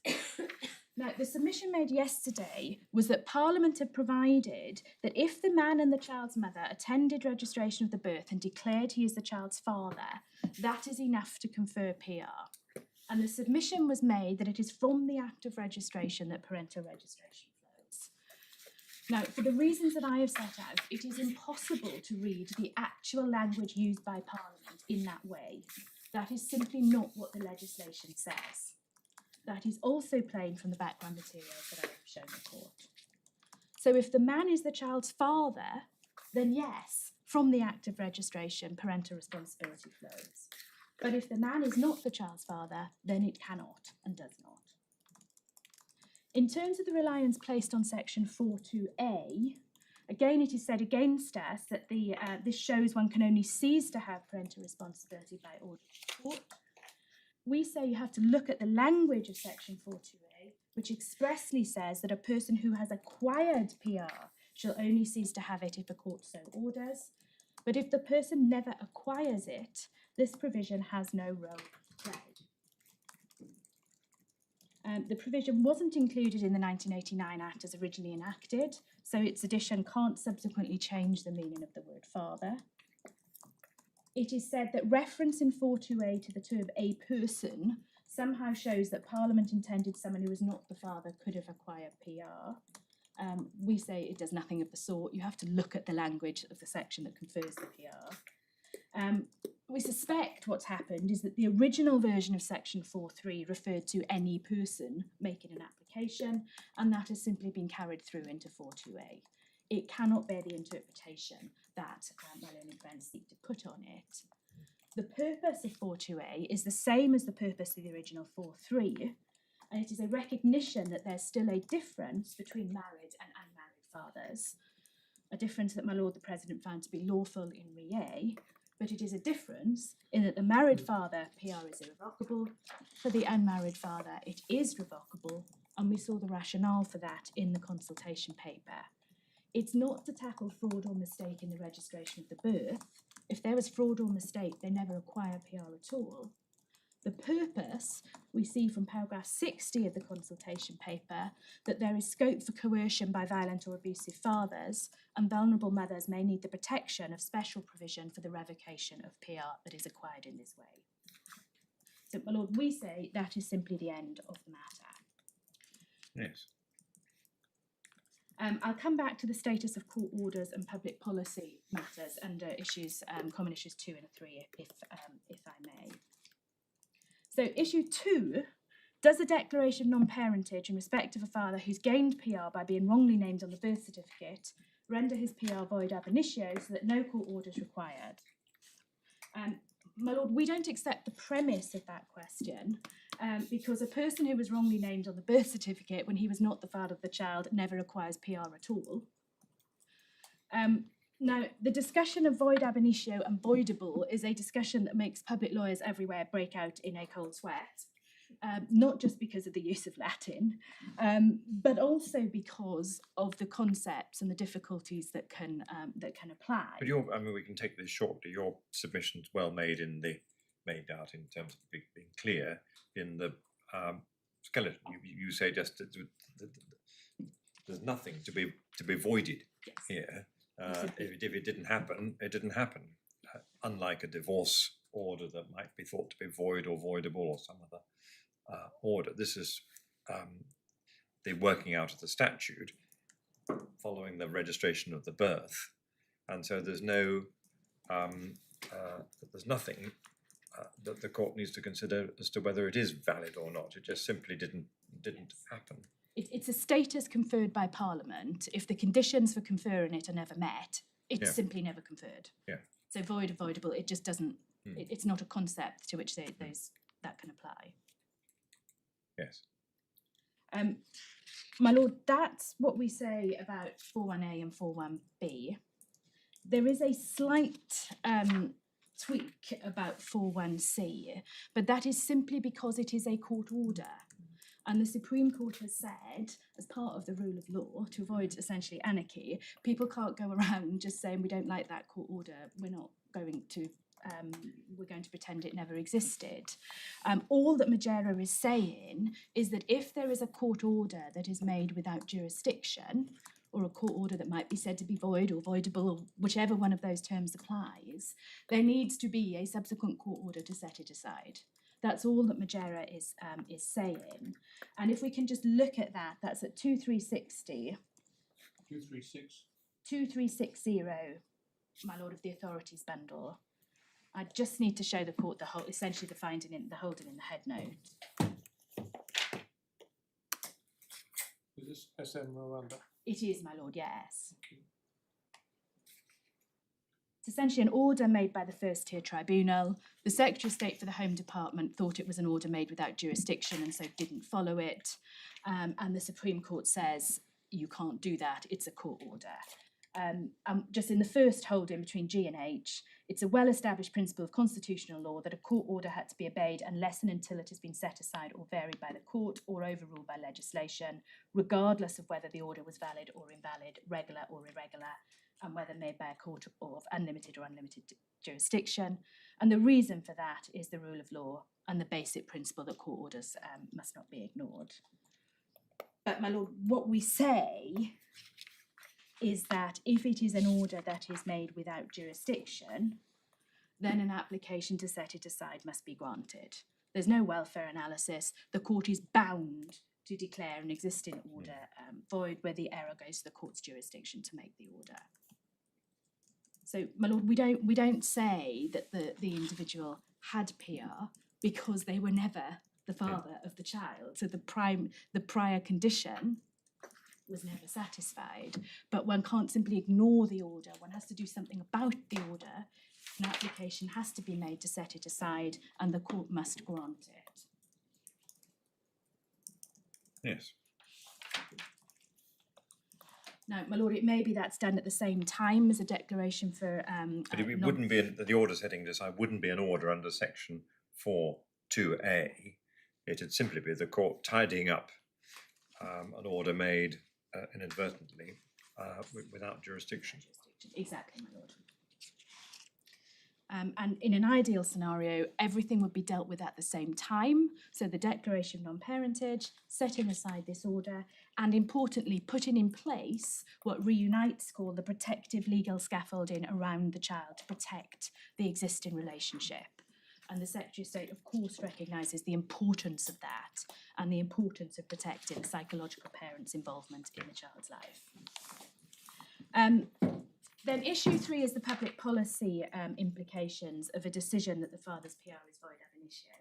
the court. Now, the submission made yesterday was that Parliament had provided that if the man and the child's mother attended registration of the birth and declared he is the child's father, that is enough to confer PR. And the submission was made that it is from the act of registration that parental registration flows. Now, for the reasons that I have set out, it is impossible to read the actual language used by Parliament in that way. That is simply not what the legislation says. That is also plain from the background materials that I have shown the court. So if the man is the child's father, then yes, from the act of registration, parental responsibility flows. But if the man is not the child's father, then it cannot and does not. In terms of the reliance placed on section 4.2a, again it is said against us that this shows one can only cease to have parental responsibility by order of court. We say you have to look at the language of section 4.2a, which expressly says that a person who has acquired PR shall only cease to have it if a court so orders. But if the person never acquires it, this provision has no role to play. The provision wasn't included in the 1989 Act as originally enacted, so its addition can't subsequently change the meaning of the word father. it is said that reference in 42A to the term a person somehow shows that Parliament intended someone who was not the father could have acquired PR. We say it does nothing of the sort. You have to look at the language of the section that confers the PR. We suspect what's happened is that the original version of section 4.3 referred to any person making an application, and that has simply been carried through into 4.2a. It cannot bear the interpretation that my learned friends seek to put on it. The purpose of 4.2a is the same as the purpose of the original 4.3, and it is a recognition that there's still a difference between married and unmarried fathers, a difference that my Lord the President found to be lawful in Re A, but it is a difference in that the married father PR is irrevocable, for the unmarried father it is revocable, and we saw the rationale for that in the consultation paper. It's not to tackle fraud or mistake in the registration of the birth. If there was fraud or mistake, they never acquire PR at all. The purpose, we see from paragraph 60 of the consultation paper, that there is scope for coercion by violent or abusive fathers, and vulnerable mothers may need the protection of special provision for the revocation of PR that is acquired in this way. So, my Lord, we say that is simply the end of the matter. Yes. I'll come back to the status of court orders and public policy matters under issues, common issues 2 and 3, if I may. So, issue 2, does the declaration of non-parentage in respect of a father who's gained PR by being wrongly named on the birth certificate render his PR void ab initio so that no court order is required? My Lord, we don't accept the premise of that question because a person who was wrongly named on the birth certificate when he was not the father of the child never acquires PR at all. Now, the discussion of void ab initio and voidable is a discussion that makes public lawyers everywhere break out in a cold sweat, not just because of the use of Latin, but also because of the concepts and the difficulties that can apply. But we can take this shortly. Your submission's well made made out in terms of being clear in the skeleton. You say just that there's nothing to be voided here. If it didn't happen, it didn't happen. Unlike a divorce order that might be thought to be void or voidable or some other order, this is the working out of the statute following the registration of the birth, and so there's nothing that the court needs to consider as to whether it is valid or not. It just simply didn't happen. It's a status conferred by Parliament. If the conditions for conferring it are never met, it's simply never conferred. Yeah. So void or voidable, it just doesn't. It's not a concept to which that can apply. Yes. My Lord, that's what we say about 4.1a and 4.1b. There is a slight tweak about 4.1c, but that is simply because it is a court order. And the Supreme Court has said, as part of the rule of law, to avoid essentially anarchy, people can't go around just saying we don't like that court order, we're going to pretend it never existed. All that Majera is saying is that if there is a court order that is made without jurisdiction, or a court order that might be said to be void or voidable, or whichever one of those terms applies, there needs to be a subsequent court order to set it aside. That's all that Majera is saying. And if we can just look at that, that's at 2360. 2360, my Lord of the Authorities bundle. I just need to show the court essentially the finding in the holding in the head note. Is this SM Rwanda? It is, my Lord, yes. It's essentially an order made by the first tier tribunal. The Secretary of State for the Home Department thought it was an order made without jurisdiction and so didn't follow it. And the Supreme Court says you can't do that, it's a court order. Just in the first holding between G and H, it's a well-established principle of constitutional law that a court order had to be obeyed unless and until it has been set aside or varied by the court or overruled by legislation, regardless of whether the order was valid or invalid, regular or irregular, and whether made by a court of unlimited or unlimited jurisdiction. And the reason for that is the rule of law and the basic principle that court orders must not be ignored. But, my Lord, what we say is that if it is an order that is made without jurisdiction, then an application to set it aside must be granted. There's no welfare analysis. The court is bound to declare an existing order void where the error goes to the court's jurisdiction to make the order. So, my lord, we don't say that the individual had PR because they were never the father of the child. So the prior condition was never satisfied. But one can't simply ignore the order. One has to do something about the order. An application has to be made to set it aside, and the court must grant it. Yes. Now, my lord, it may be that's done at the same time as a declaration for. But it wouldn't be the order's heading decide wouldn't be an order under section 4(2)(a). It'd simply be the court tidying up an order made inadvertently without jurisdiction. Exactly, my lord. And in an ideal scenario, everything would be dealt with at the same time. So the declaration of non-parentage, setting aside this order, and importantly, putting in place what reunites call the protective legal scaffolding around the child to protect the existing relationship. And the Secretary of State, of course, recognises the importance of that and the importance of protecting the psychological parent's involvement in the child's life. Then issue 3 is the public policy implications of a decision that the father's PR is void ab initio.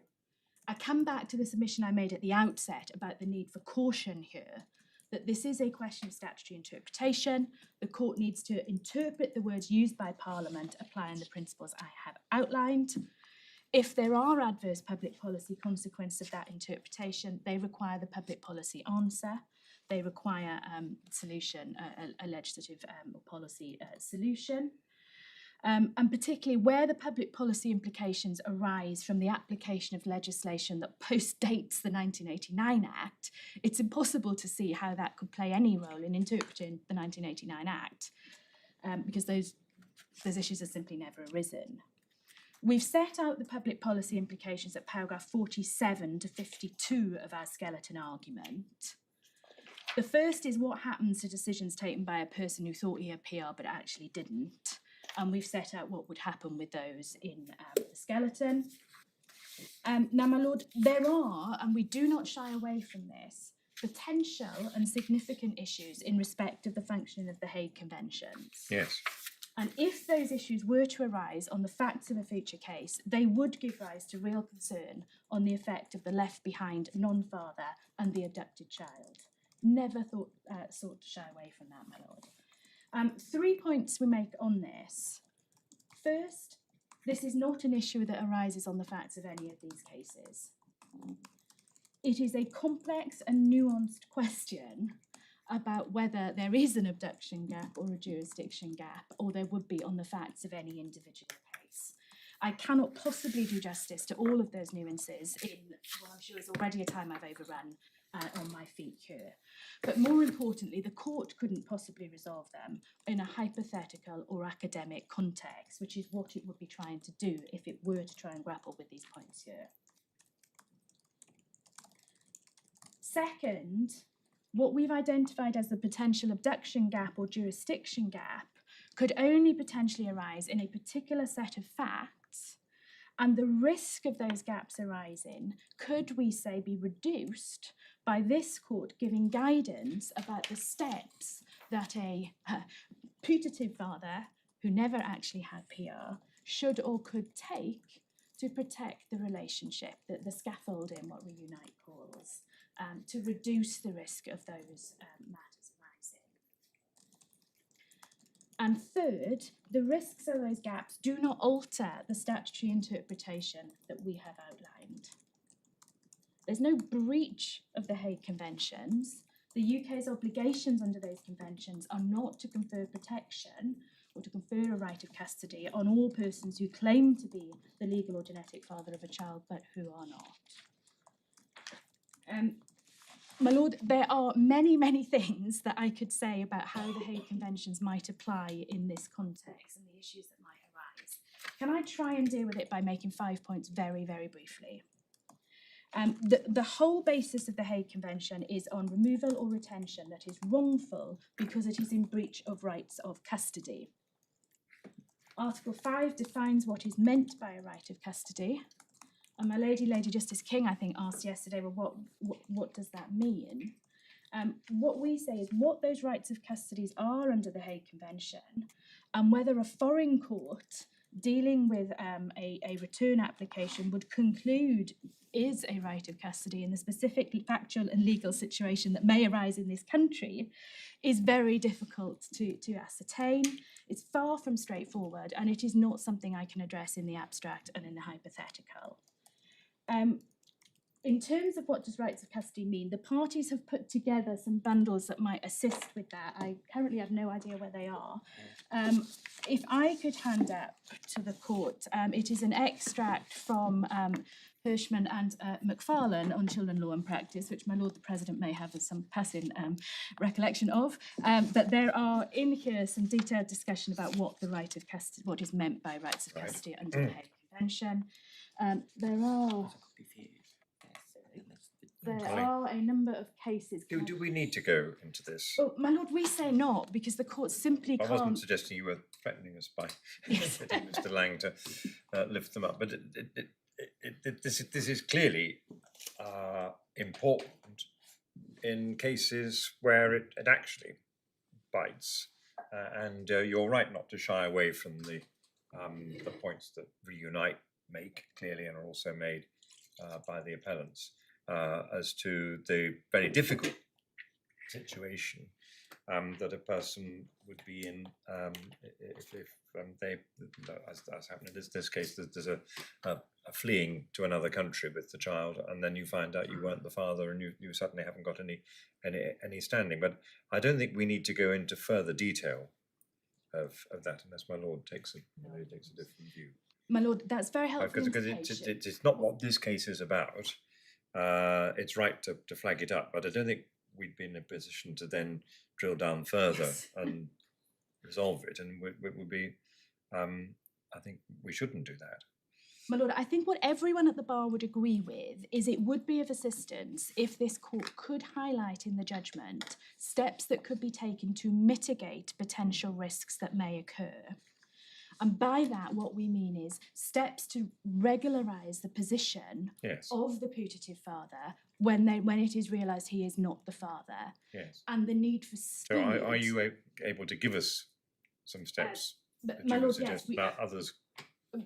I come back to the submission I made at the outset about the need for caution here, that this is a question of statutory interpretation. The court needs to interpret the words used by Parliament, applying the principles I have outlined. If there are adverse public policy consequences of that interpretation, they require the public policy answer. They require a legislative or policy solution. And particularly where the public policy implications arise from the application of legislation that postdates the 1989 Act, it's impossible to see how that could play any role in interpreting the 1989 Act, because those issues have simply never arisen. We've set out the public policy implications at paragraph 47 to 52 of our skeleton argument. The first is what happens to decisions taken by a person who thought he had PR but actually didn't. And we've set out what would happen with those in the skeleton. Now, my lord, there are, and we do not shy away from this, potential and significant issues in respect of the functioning of the Hague Conventions. Yes. And if those issues were to arise on the facts of a future case, they would give rise to real concern on the effect of the left behind non-father and the abducted child. Never sought to shy away from that, my lord. 3 points we make on this. First, this is not an issue that arises on the facts of any of these cases. It is a complex and nuanced question about whether there is an abduction gap or a jurisdiction gap, or there would be on the facts of any individual case. I cannot possibly do justice to all of those nuances in what I'm sure is already a time I've overrun on my feet here. But more importantly, the court couldn't possibly resolve them in a hypothetical or academic context, which is what it would be trying to do if it were to try and grapple with these points here. Second, what we've identified as the potential abduction gap or jurisdiction gap could only potentially arise in a particular set of facts, and the risk of those gaps arising could, we say, be reduced by this court giving guidance about the steps that a putative father who never actually had PR should or could take to protect the relationship, the scaffolding, what Reunite calls, to reduce the risk of those matters arising. And third, the risks of those gaps do not alter the statutory interpretation that we have outlined. There's no breach of the Hague Conventions. The UK's obligations under those conventions are not to confer protection or to confer a right of custody on all persons who claim to be the legal or genetic father of a child but who are not. My lord, there are many, many things that I could say about how the Hague Conventions might apply in this context and the issues that might arise. Can I try and deal with it by making 5 points very, very briefly? The whole basis of the Hague Convention is on removal or retention that is wrongful because it is in breach of rights of custody. Article 5 defines what is meant by a right of custody. And my Lady Justice King, I think, asked yesterday, well, what does that mean? What we say is what those rights of custody are under the Hague Convention, and whether a foreign court dealing with a return application would conclude is a right of custody in the specific factual and legal situation that may arise in this country is very difficult to ascertain. It's far from straightforward, and it is not something I can address in the abstract and in the hypothetical. In terms of what does rights of custody mean, the parties have put together some bundles that might assist with that. I currently have no idea where they are. If I could hand up to the court, it is an extract from Hirschman and Macfarlane on children law and practice, which my Lord the President may have some passing recollection of. But there are in here some detailed discussion about what the right of custody, what is meant by rights of custody under the Hague Convention. There are a number of cases. Do we need to go into this? Oh, my Lord, we say not, because the court simply I can't. wasn't suggesting you were threatening us by getting Mr. Lang to lift them up, but this is clearly important in cases where it actually bites, and you're right not to shy away from the points that Reunite make clearly and are also made by the appellants. As to the very difficult situation that a person would be in if they, as happened in this case, there's a fleeing to another country with the child, and then you find out you weren't the father, and you suddenly haven't got any standing. But I don't think we need to go into further detail of that unless my Lord takes a different view. My Lord, that's very helpful. Because it's not what this case is about. It's right to flag it up, but I don't think we'd be in a position to then drill down further and resolve it. And it would be, I think we shouldn't do that. My Lord, I think what everyone at the bar would agree with is it would be of assistance if this court could highlight in the judgment steps that could be taken to mitigate potential risks that may occur. And by that, what we mean is steps to regularise the position of the putative father when it is realised he is not the father. Yes. And the need for speed. So are you able to give us some steps that my you Lord, would suggest about others?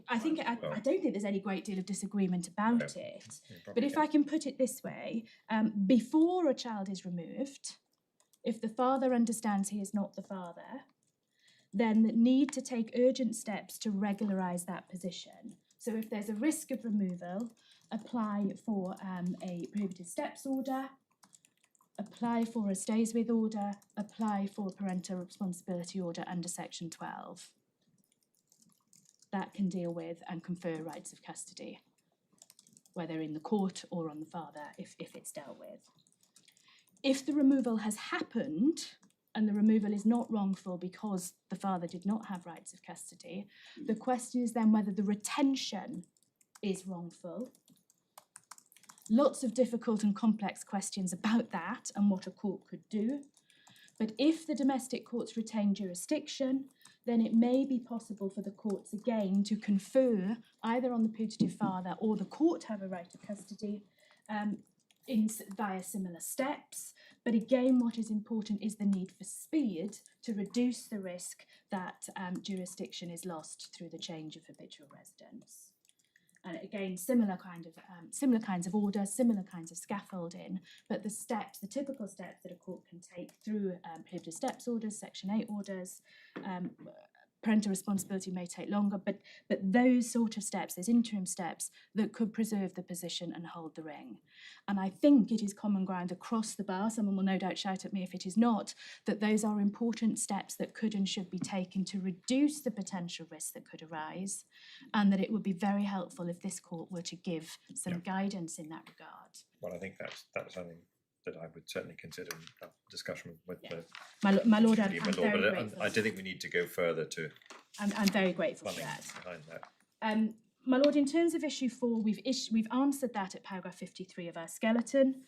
I don't think there's any great deal of disagreement about it. But if I can put it this way, before a child is removed, if the father understands he is not the father, then need to take urgent steps to regularise that position. So if there's a risk of removal, apply for a prohibited steps order, apply for a stays with order, apply for a parental responsibility order under Section 12. That can deal with and confer rights of custody, whether in the court or on the father, if it's dealt with. If the removal has happened, and the removal is not wrongful because the father did not have rights of custody, the question is then whether the retention is wrongful. Lots of difficult and complex questions about that and what a court could do. But if the domestic courts retain jurisdiction, then it may be possible for the courts again to confer either on the putative father or the court have a right of custody via similar steps. But again, what is important is the need for speed to reduce the risk that jurisdiction is lost through the change of habitual residence. And again, similar kinds of orders, similar kinds of scaffolding, but the typical steps that a court can take through prohibited steps orders, Section 8 orders, parental responsibility may take longer, but those sort of steps, those interim steps that could preserve the position and hold the ring. And I think it is common ground across the bar, someone will no doubt shout at me if it is not, that those are important steps that could and should be taken to reduce the potential risks that could arise, and that it would be very helpful if this court were to give some guidance in that regard. Well, I think that's something that I would certainly consider in discussion with my Lord, I'm but very grateful. I do think we need to go further to. I'm very grateful for that. Behind that. My Lord, in terms of issue 4, we've answered that at paragraph 53 of our skeleton.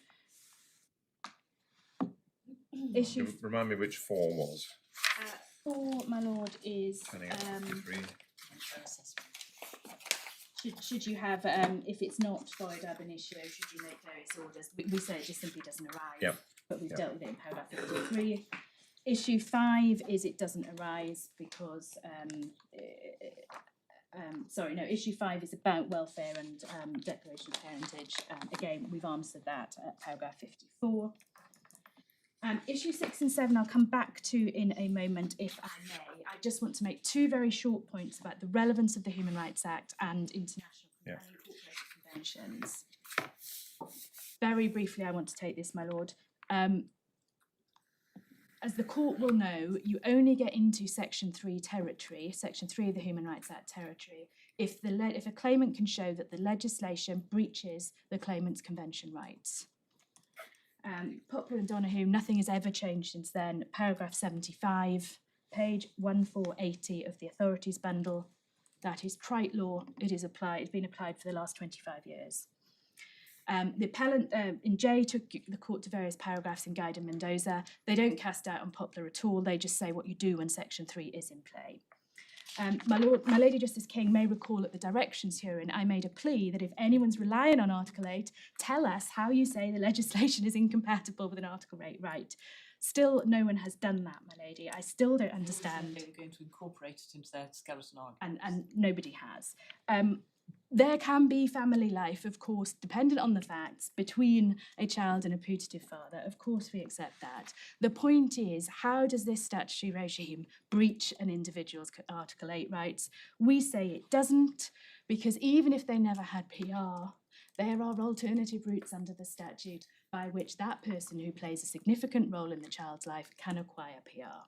Remind me which 4 was. 4, my lord, is Turning up 53. should you have if it's not void ab initio, should you make various orders? We say it just simply doesn't arise. Yep. But we've Yep. dealt with it in paragraph 53. Issue 5 is it doesn't arise because issue 5 is about welfare and declaration of parentage. Again, we've answered that at paragraph 54. Issue 6 and 7 I'll come back to in a moment if I may. I just want to make 2 very short points about the relevance of the Human Rights Act and international and incorporated conventions. Very briefly, I want to take this, my lord. As the court will know, you only get into Section 3 territory, Section 3 of the Human Rights Act territory, if a claimant can show that the legislation breaches the claimant's convention rights. Poplar and Donahue, nothing has ever changed since then. Paragraph 75, page 1480 of the Authorities Bundle. That is trite law. It's been applied for the last 25 years. The appellant in J took the court to various paragraphs in Guide and Mendoza. They don't cast doubt on Poplar at all. They just say what you do when Section 3 is in play. My Lady Justice King may recall at the directions hearing, I made a plea that if anyone's relying on Article 8, tell us how you say the legislation is incompatible with an Article 8 right. Still, no one has done that, my lady. I still don't understand. They were going to incorporate it into their skeleton argument. And nobody has. There can be family life, of course, dependent on the facts, between a child and a putative father. Of course, we accept that. The point is, how does this statutory regime breach an individual's Article 8 rights? We say it doesn't, because even if they never had PR, there are alternative routes under the statute by which that person who plays a significant role in the child's life can acquire PR.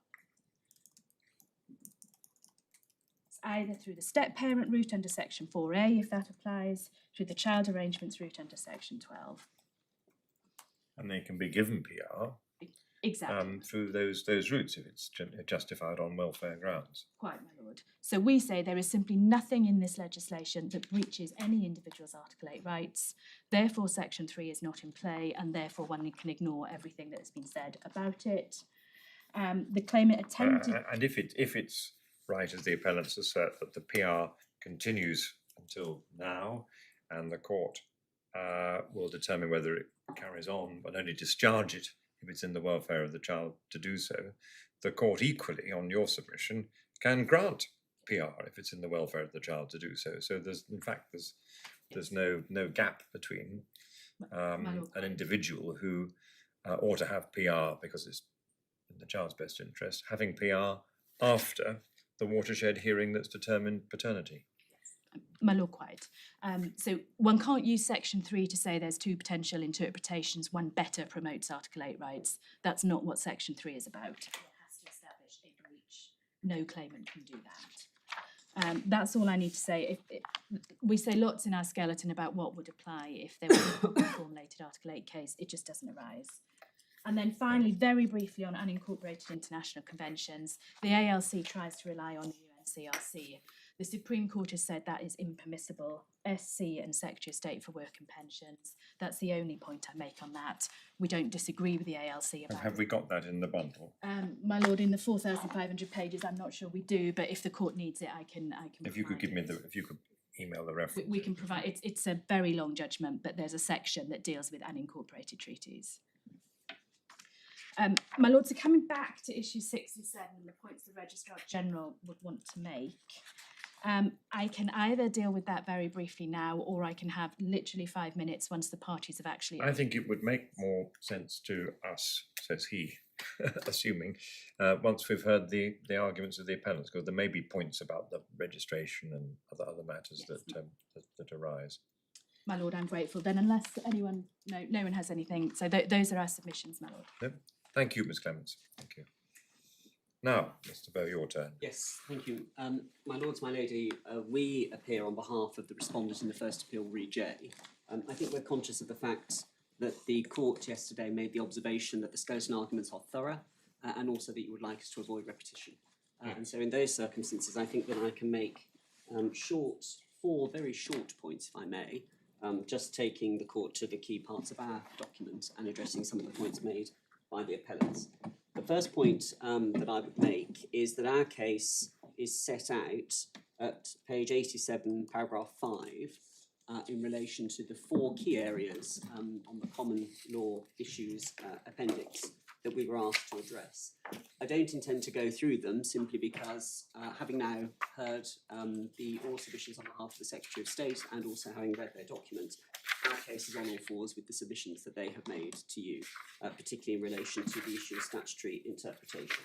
Either through the step-parent route under Section 4A, if that applies, through the child arrangements route under Section 12. And they can be given PR Exactly. through those routes if it's justified on welfare grounds. Quite, my lord. So we say there is simply nothing in this legislation that breaches any individual's Article 8 rights. Therefore, Section 3 is not in play, and therefore one can ignore everything that has been said about it. The claimant attempted... And if it's right, as the appellants assert, that the PR continues until now, and the court will determine whether it carries on, but only discharge it if it's in the welfare of the child to do so, the court equally, on your submission, can grant PR if it's in the welfare of the child to do so. So there's no gap between an individual who ought to have PR because it's in the child's best interest, having PR after the watershed hearing that's determined paternity. My lord, quite. So one can't use Section 3 to say there's 2 potential interpretations, one better promotes Article 8 rights. That's not what Section 3 is about. It has to establish a breach. No claimant can do that. That's all I need to say. We say lots in our skeleton about what would apply if there were a formulated Article 8 case. It just doesn't arise. And then finally, very briefly on unincorporated international conventions, the ALC tries to rely on the UNCRC. The Supreme Court has said that is impermissible. SC and Secretary of State for Work and Pensions. That's the only point I make on that. We don't disagree with the ALC about Have we got that in the bundle? My lord, in the 4,500 pages, I'm not sure we do, but if the court needs it, I can. If you could give me if you could email the reference. We can provide. It's a very long judgment, but there's a section that deals with unincorporated treaties. My lord, so coming back to issue 6 and 7, the points the Registrar General would want to make, I can either deal with that very briefly now, or I can have literally 5 minutes once the parties have actually... I think it would make more sense to us, says he, assuming, once we've heard the arguments of the appellants, because there may be points about the registration and other matters Yes, that arise. My lord, I'm grateful. Then unless anyone, no one has anything, so those are our submissions, my lord. Yep. Thank you, Ms Clements. Thank you. Now, Mr Bow, your turn. Yes, thank you. My lords, my lady, we appear on behalf of the respondent in the first appeal, Re J. I think we're conscious of the fact that the court yesterday made the observation that the skeleton arguments are thorough and also that you would like us to avoid repetition. And so in those circumstances, I think that I can make four very short points, if I may, just taking the court to the key parts of our document and addressing some of the points made by the appellants. The first point that I would make is that our case is set out at page 87, paragraph 5, in relation to the 4 key areas on the common law issues appendix that we were asked to address. I don't intend to go through them simply because, having now heard the oral submissions on behalf of the Secretary of State and also having read their document, our case is on all fours with the submissions that they have made to you, particularly in relation to the issue of statutory interpretation.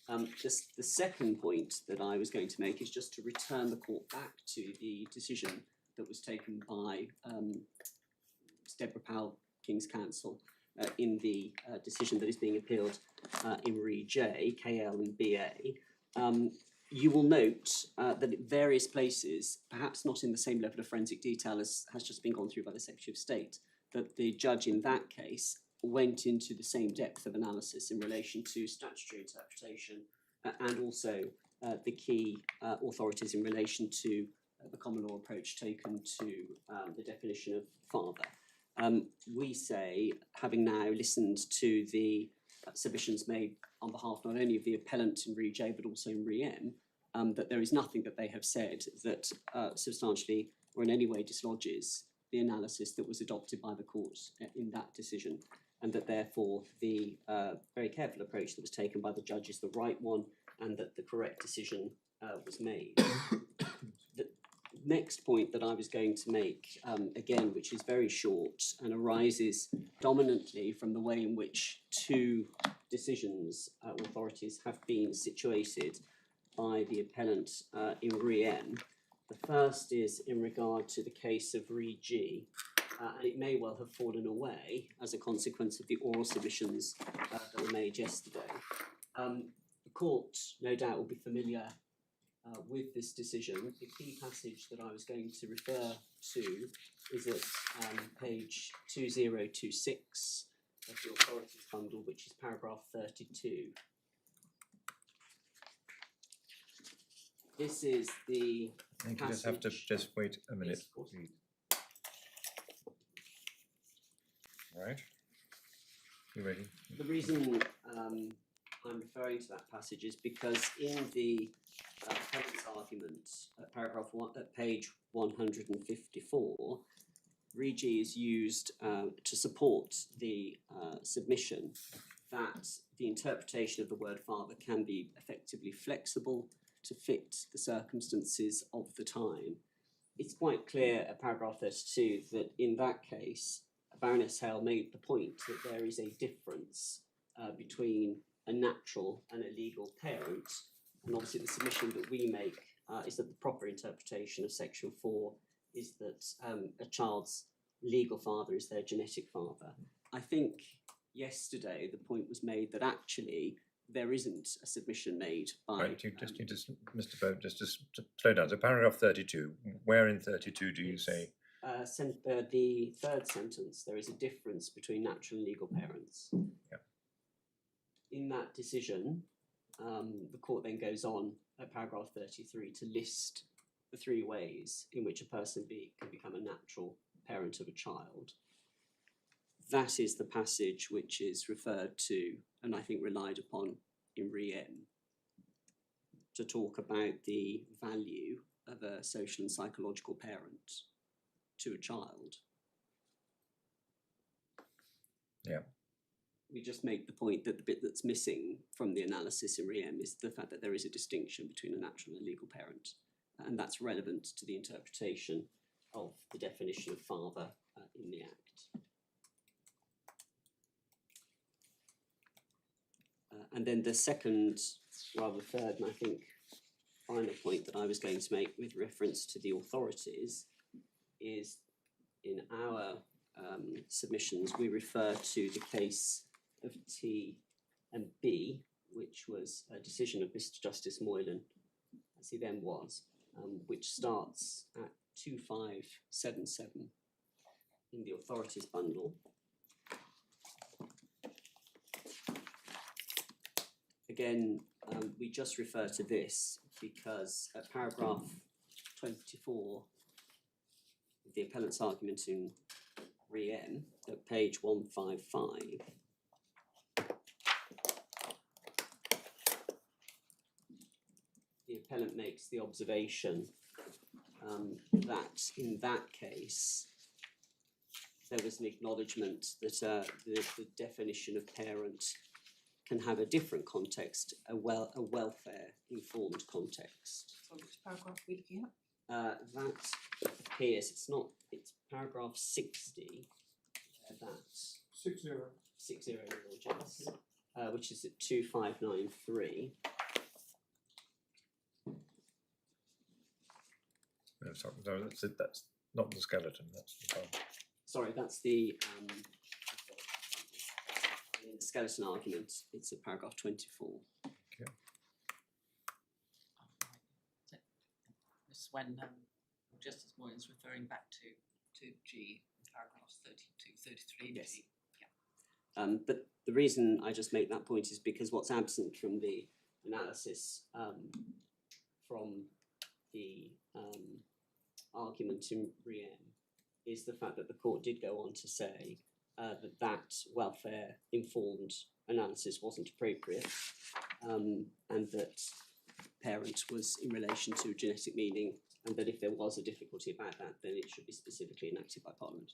The second point that I was going to make is just to return the court back to the decision that was taken by Deborah Powell, King's Counsel, in the decision that is being appealed in Re J, KL and BA. You will note that at various places, perhaps not in the same level of forensic detail as has just been gone through by the Secretary of State, that the judge in that case went into the same depth of analysis in relation to statutory interpretation and also the key authorities in relation to the common law approach taken to the definition of father. We say, having now listened to the submissions made on behalf not only of the appellant in Re J but also in Re M, that there is nothing that they have said that substantially or in any way dislodges the analysis that was adopted by the court in that decision, and that therefore the very careful approach that was taken by the judge is the right one and that the correct decision was made. The next point that I was going to make, again, which is very short and arises dominantly from the way in which 2 decisions authorities have been situated by the appellant in Re M. The first is in regard to the case of Re G, and it may well have fallen away as a consequence of the oral submissions that were made yesterday. The court, no doubt, will be familiar with this decision. The key passage that I was going to refer to is at page 2026 of the authorities bundle, which is paragraph 32. This is the I think you just have to just wait a minute. Yes, of course. Please. Right. You ready? The reason I'm referring to that passage is because in the appellant's argument at paragraph 1, at page 154, Re-G is used to support the submission that the interpretation of the word father can be effectively flexible to fit the circumstances of the time. It's quite clear at paragraph 32 that in that case, Baroness Hale made the point that there is a difference between a natural and a legal parent, and obviously the submission that we make is that the proper interpretation of section 4 is that a child's legal father is their genetic father. I think yesterday the point was made that actually there isn't a submission made by... Right, you just need to, Mr. Boat, just to slow down. So paragraph 32, where in 32 do you say? The third sentence, there is a difference between natural and legal parents. Yeah. In that decision, the court then goes on at paragraph 33 to list the 3 ways in which a person can become a natural parent of a child. That is the passage which is referred to and I think relied upon in Re M to talk about the value of a social and psychological parent to a child. Yeah. We just make the point that the bit that's missing from the analysis in Re M is the fact that there is a distinction between a natural and legal parent, and that's relevant to the interpretation of the definition of father in the Act. And then the second, rather third, and I think final point that I was going to make with reference to the authorities is in our submissions we refer to the case of T and B, which was a decision of Mr. Justice Moylan, as he then was, which starts at 2577 in the authorities bundle. Again, we just refer to this because at paragraph 24 of the appellant's argument in Re M, at page 155, the appellant makes the observation that in that case there was an acknowledgement that the definition of parent can have a different context, a welfare informed context. So which paragraph are we looking at? That appears, it's paragraph 60, that's 60. 60 Jess, which is at 2593. No, sorry, no, that's not the skeleton. That's the bone. Sorry, that's the skeleton argument. It's at paragraph 24. This is when Justice Moylan is referring back to G, paragraphs 32, 33 Yes. G. But the reason I just make that point is because what's absent from the analysis from the argument in Riem is the fact that the court did go on to say that welfare informed analysis wasn't appropriate, and that parent was in relation to genetic meaning, and that if there was a difficulty about that, then it should be specifically enacted by Parliament.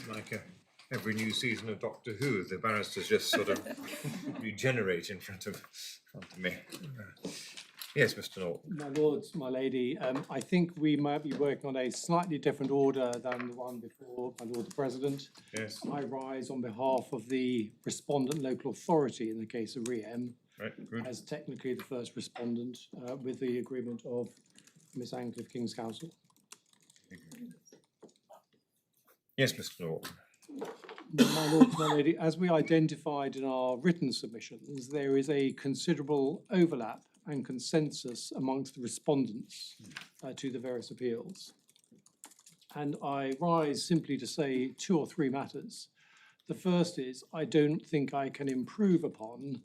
Like every new season of Doctor Who, the barristers just sort of regenerate in front of me. Yes, Mr. Norton. My lords, my lady, I think we might be working on a slightly different order than the one before, my lord the President. Yes. I rise on behalf of the respondent local authority in the case of Riem, Right. Good. as technically the first respondent, with the agreement of Miss Ancliffe, King's Counsel. Yes, Mr. Norton. My lord, my lady, as we identified in our written submissions, there is a considerable overlap and consensus amongst the respondents to the various appeals. And I rise simply to say 2 or 3 matters. The first is, I don't think I can improve upon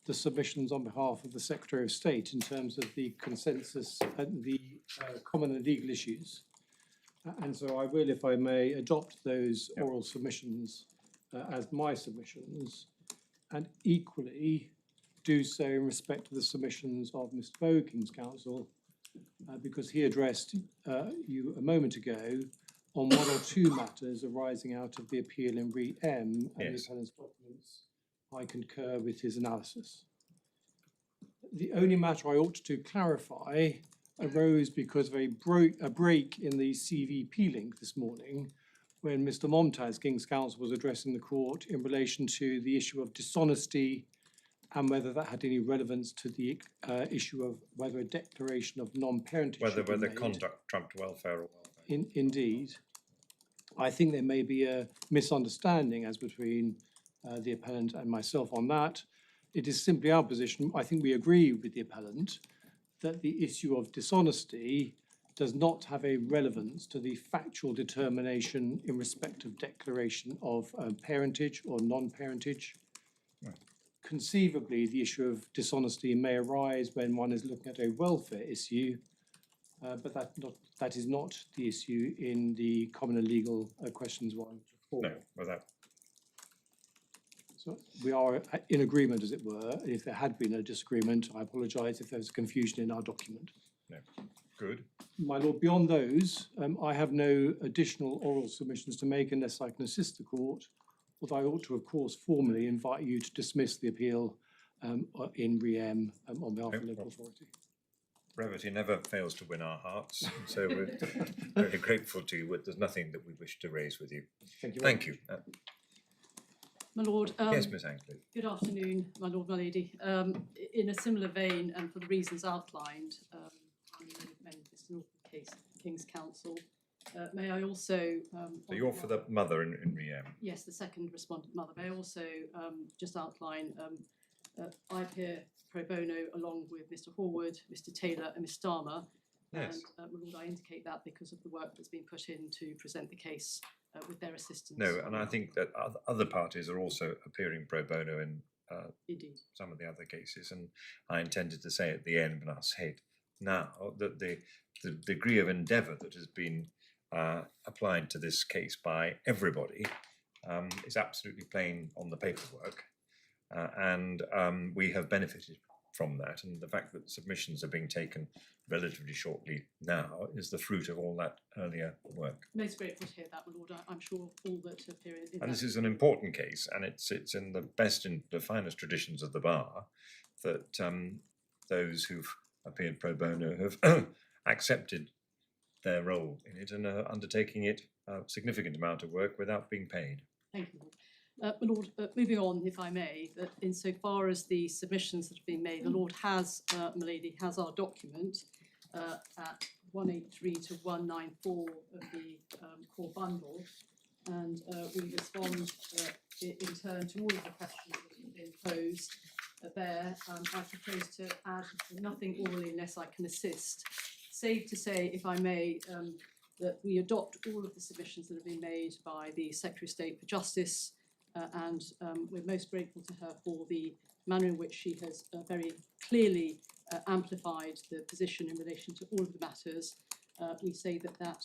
the submissions on behalf of the Secretary of State in terms of the consensus and the common and legal issues. And so I will, if I may, adopt those oral submissions as my submissions, and equally do so in respect to the submissions of Mr. Bow, King's Counsel, because he addressed you a moment ago on 1 or 2 matters arising out of the appeal in Re M and the appellant's documents. I concur with his analysis. The only matter I ought to clarify arose because of a break in the CVP link this morning when Mr. Momtaz, King's Counsel, was addressing the court in relation to the issue of dishonesty and whether that had any relevance to the issue of whether a declaration of non-parentage Whether should be made. conduct trumped welfare or welfare. Indeed. I think there may be a misunderstanding as between the appellant and myself on that. It is simply our position, I think we agree with the appellant, that the issue of dishonesty does not have a relevance to the factual determination in respect of declaration of parentage or non-parentage. Right. Conceivably, the issue of dishonesty may arise when one is looking at a welfare issue, but that is not the issue in the common and legal questions 1 to 4. No, without. So we are in agreement, as it were. If there had been a disagreement, I apologise if there was confusion in our document. No. Good. My lord, beyond those, I have no additional oral submissions to make unless I can assist the court, although I ought to, of course, formally invite you to dismiss the appeal in Re-Em on behalf of the local authority. Brevity never fails to win our hearts, so we're very grateful to you. There's nothing that we wish to raise with you. Thank you. Thank you. My lord, Yes, Miss Ancliffe. good afternoon, my lord, my lady. In a similar vein, and for the reasons outlined, I recommend Mr. Norton case, King's Counsel, May I also... So you're for the mother in Riem. Yes, the second respondent mother. May I also just outline, I appear pro bono along with Mr Horwood, Mr Taylor and Ms Starmer. Yes. And my lord, I indicate that because of the work that's been put in to present the case with their assistance. No, and I think that other parties are also appearing pro bono in Indeed. some of the other cases, and I intended to say at the end, but I'll say it now, that the degree of endeavour that has been applied to this case by everybody is absolutely plain on the paperwork, and we have benefited from that, and the fact that submissions are being taken relatively shortly now is the fruit of all that earlier work. Most grateful to hear that, my lord. I'm sure all that appear in And that. this is an important case, and it's in the best and the finest traditions of the bar that those who've appeared pro bono have accepted their role in it and are undertaking it a significant amount of work without being paid. Thank you, Lord. My Lord, moving on, if I may, that insofar as the submissions that have been made, the Lord has, my lady, has our document at 183 to 194 of the core bundle, and we respond in turn to all of the questions that have been posed there. I propose to add nothing orally unless I can assist, save to say, if I may, that we adopt all of the submissions that have been made by the Secretary of State for Justice, and we're most grateful to her for the manner in which she has very clearly amplified the position in relation to all of the matters. We say that that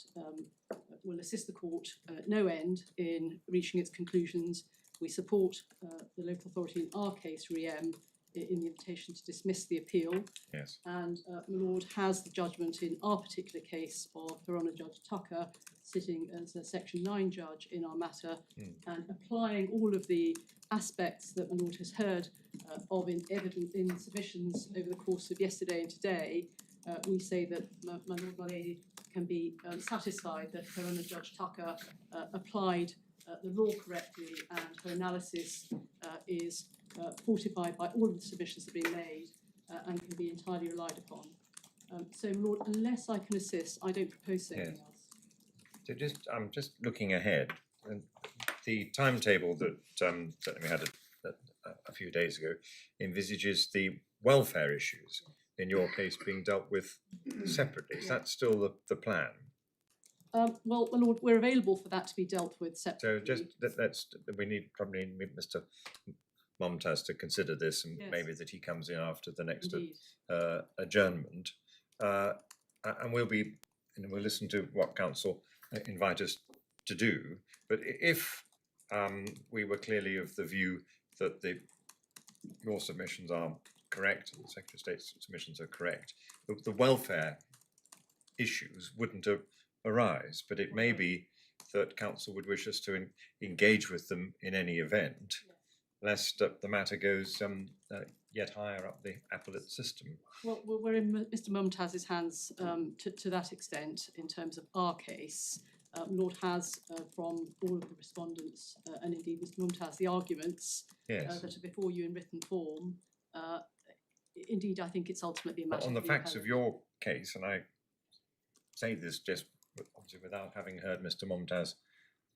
will assist the court no end in reaching its conclusions. We support the local authority in our case, Riem, in the invitation to dismiss the appeal. Yes. And my lord has the judgment in our particular case of Her Honour Judge Tucker, sitting as a Section 9 judge in our matter, and applying all of the aspects that my lord has heard of in evidence in submissions over the course of yesterday and today. We say that my lord, my lady can be satisfied that Her Honour Judge Tucker applied the law correctly, and her analysis is fortified by all of the submissions that have been made and can be entirely relied upon. So, my lord, unless I can assist, I don't propose saying anything else. So I'm just looking ahead, and the timetable that certainly we had a few days ago envisages the welfare issues in your case being dealt with separately. Is that still the plan? Well, my lord, we're available for that to be dealt with separately. So just we need probably Mr. Momtaz to consider this, and maybe that he comes in after the next adjournment, and we'll listen to what council invite us to do. But if we were clearly of the view that your submissions are correct, and the Secretary of State's submissions are correct, the welfare issues wouldn't arise. But it may be that council would wish us to engage with them in any event, lest the matter goes yet higher up the appellate system. Well, we're in Mr. Mumtaz's hands to that extent in terms of our case. Lord has, from all of the respondents, and indeed Mr. Mumtaz, the arguments that are before you in written form. Indeed, I think it's ultimately a matter on the for facts of appellate. your case, and I say this just obviously without having heard Mr. Momtaz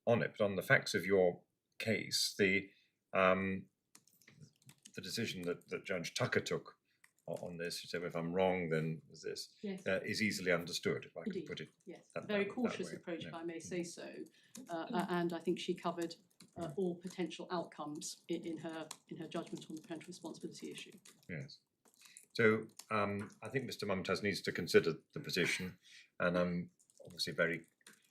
on it, but on the facts of your case, the decision that Judge Tucker took on this, he said, if I'm wrong, then was this, is easily understood, if I can put it. Yes, a very cautious approach, if I may say so, and I think she covered all potential outcomes in her judgment on the parental responsibility issue. Yes. So I think Mr. Momtaz needs to consider the position, and I'm obviously very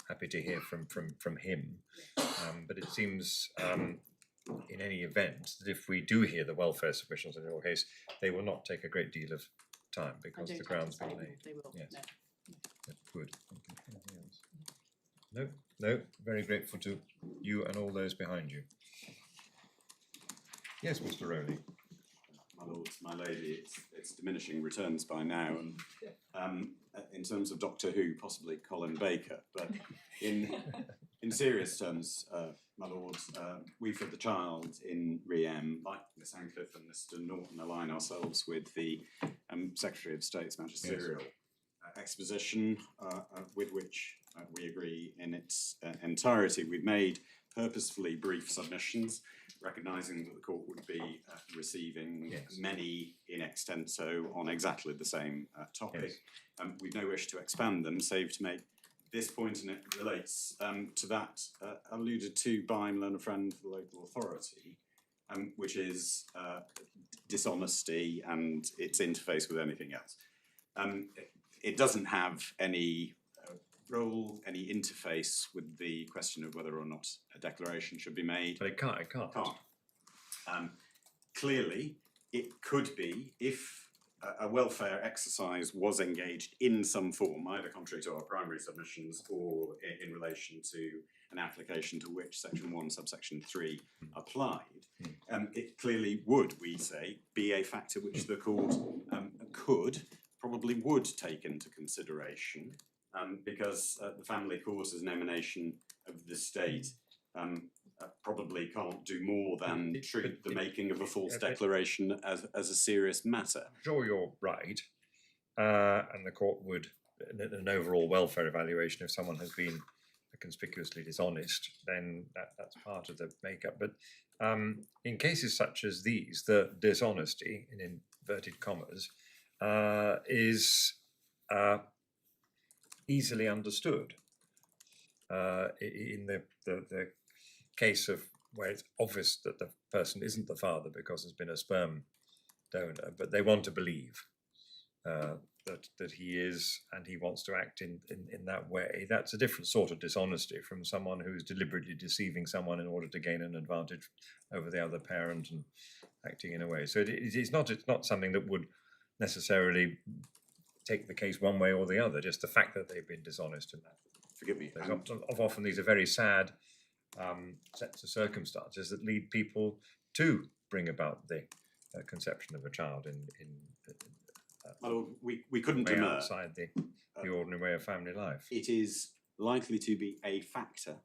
happy to hear from him. But it seems, in any event, that if we do hear the welfare submissions in your case, they will not take a great deal of time because the ground's been laid. They will. Yes. No. Good. Anything else? No, no. Very grateful to you and all those behind you. Yes, Mr. Rowley. My lord, my lady, it's diminishing returns by now, and in terms of Doctor Who, possibly Colin Baker, but in serious terms, my lord, we for the child in Riem, like Miss Ancliffe and Mr. Norton, align ourselves with the Secretary of State's magisterial exposition with which we agree in its entirety. We've made purposefully brief submissions, recognising that the court would be receiving many in extenso on exactly the same topic. We've no wish to expand them, save to make this point, and it relates to that alluded to by my learned friend, the local authority, which is dishonesty and its interface with anything else. It doesn't have any role, any interface with the question of whether or not a declaration should be made. But it can't. It can't. Clearly, it could be if a welfare exercise was engaged in some form, either contrary to our primary submissions or in relation to an application to which section 1 subsection 3 applied. It clearly would, we say, be a factor which the court probably would take into consideration, because the family court as an emanation of the state probably can't do more than treat the making of a false declaration as a serious matter. I'm sure you're right, and the court would, in an overall welfare evaluation, if someone has been conspicuously dishonest, then that's part of the makeup. But in cases such as these, the dishonesty, in inverted commas, is easily understood. In the case of where it's obvious that the person isn't the father because there's been a sperm donor, but they want to believe that he is, and he wants to act in that way. That's a different sort of dishonesty from someone who's deliberately deceiving someone in order to gain an advantage over the other parent and acting in a way. So it's not something that would necessarily take the case one way or the other, just the fact that they've been dishonest in that. Forgive me. Often these are very sad sets of circumstances that lead people to bring about the conception of a child in well, we couldn't way demur. outside the ordinary way of family life. It is likely to be a factor,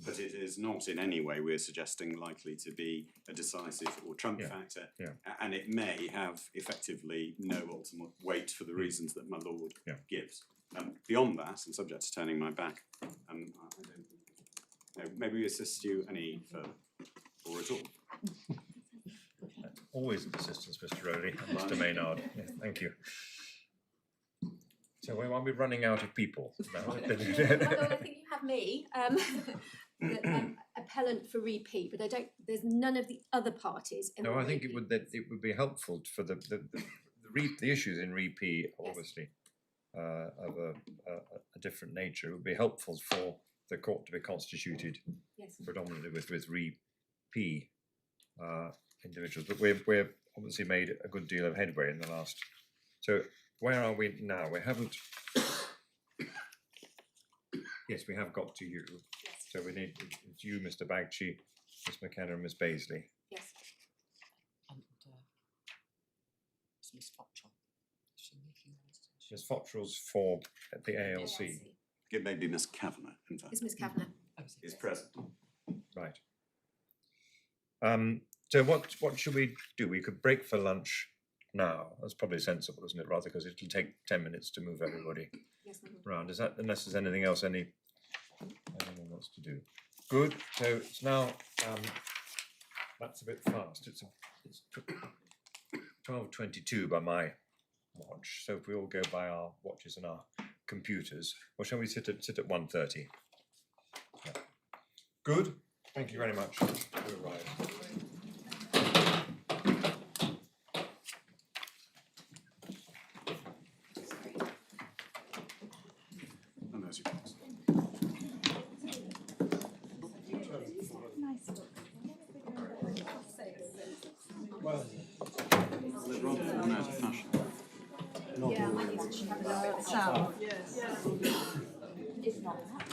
but it is not in any way, we're suggesting, likely to be a decisive or trump factor, and it may have effectively no ultimate weight for the reasons that my lord gives. Beyond that, and subject to turning my back, I don't know, maybe we assist you any further, or at all. Always of assistance, Mr. Rowley and Mr. Maynard. Yes, thank you. So are we running out of people now? Well, I think you have me, appellant for repeat, but there's none of the other parties in No, the I think repeat. it would be helpful for the issues in repeat, obviously, of a different nature. It would be helpful for the court to be constituted predominantly with repeat individuals, but we've obviously made a good deal of headway in the last. So where are we now? We haven't. Yes, we have got to you. Yes. So we need it's you, Mr. Bagchi, Miss McKenna, and Miss Baisley. Yes. And it's Miss Fottrell. Miss Fottrell's for the ALC. It may be Miss Kavanagh, in fact. It's Miss Kavanagh. Is present. Right. So what should we do? We could break for lunch now. That's probably sensible, isn't it? Rather, because it'll take 10 minutes to move everybody around. Is that, unless there's anything else anyone wants to do? Good. So it's now. That's a bit fast. It's 12:22 by my watch. So if we all go by our watches and our computers, or shall we sit at 1:30? Yeah. Good. Thank you very much. You arrived. And there's your box. Well, They'd rather run out of fashion. Yeah, I need to check that. Sal. If not that.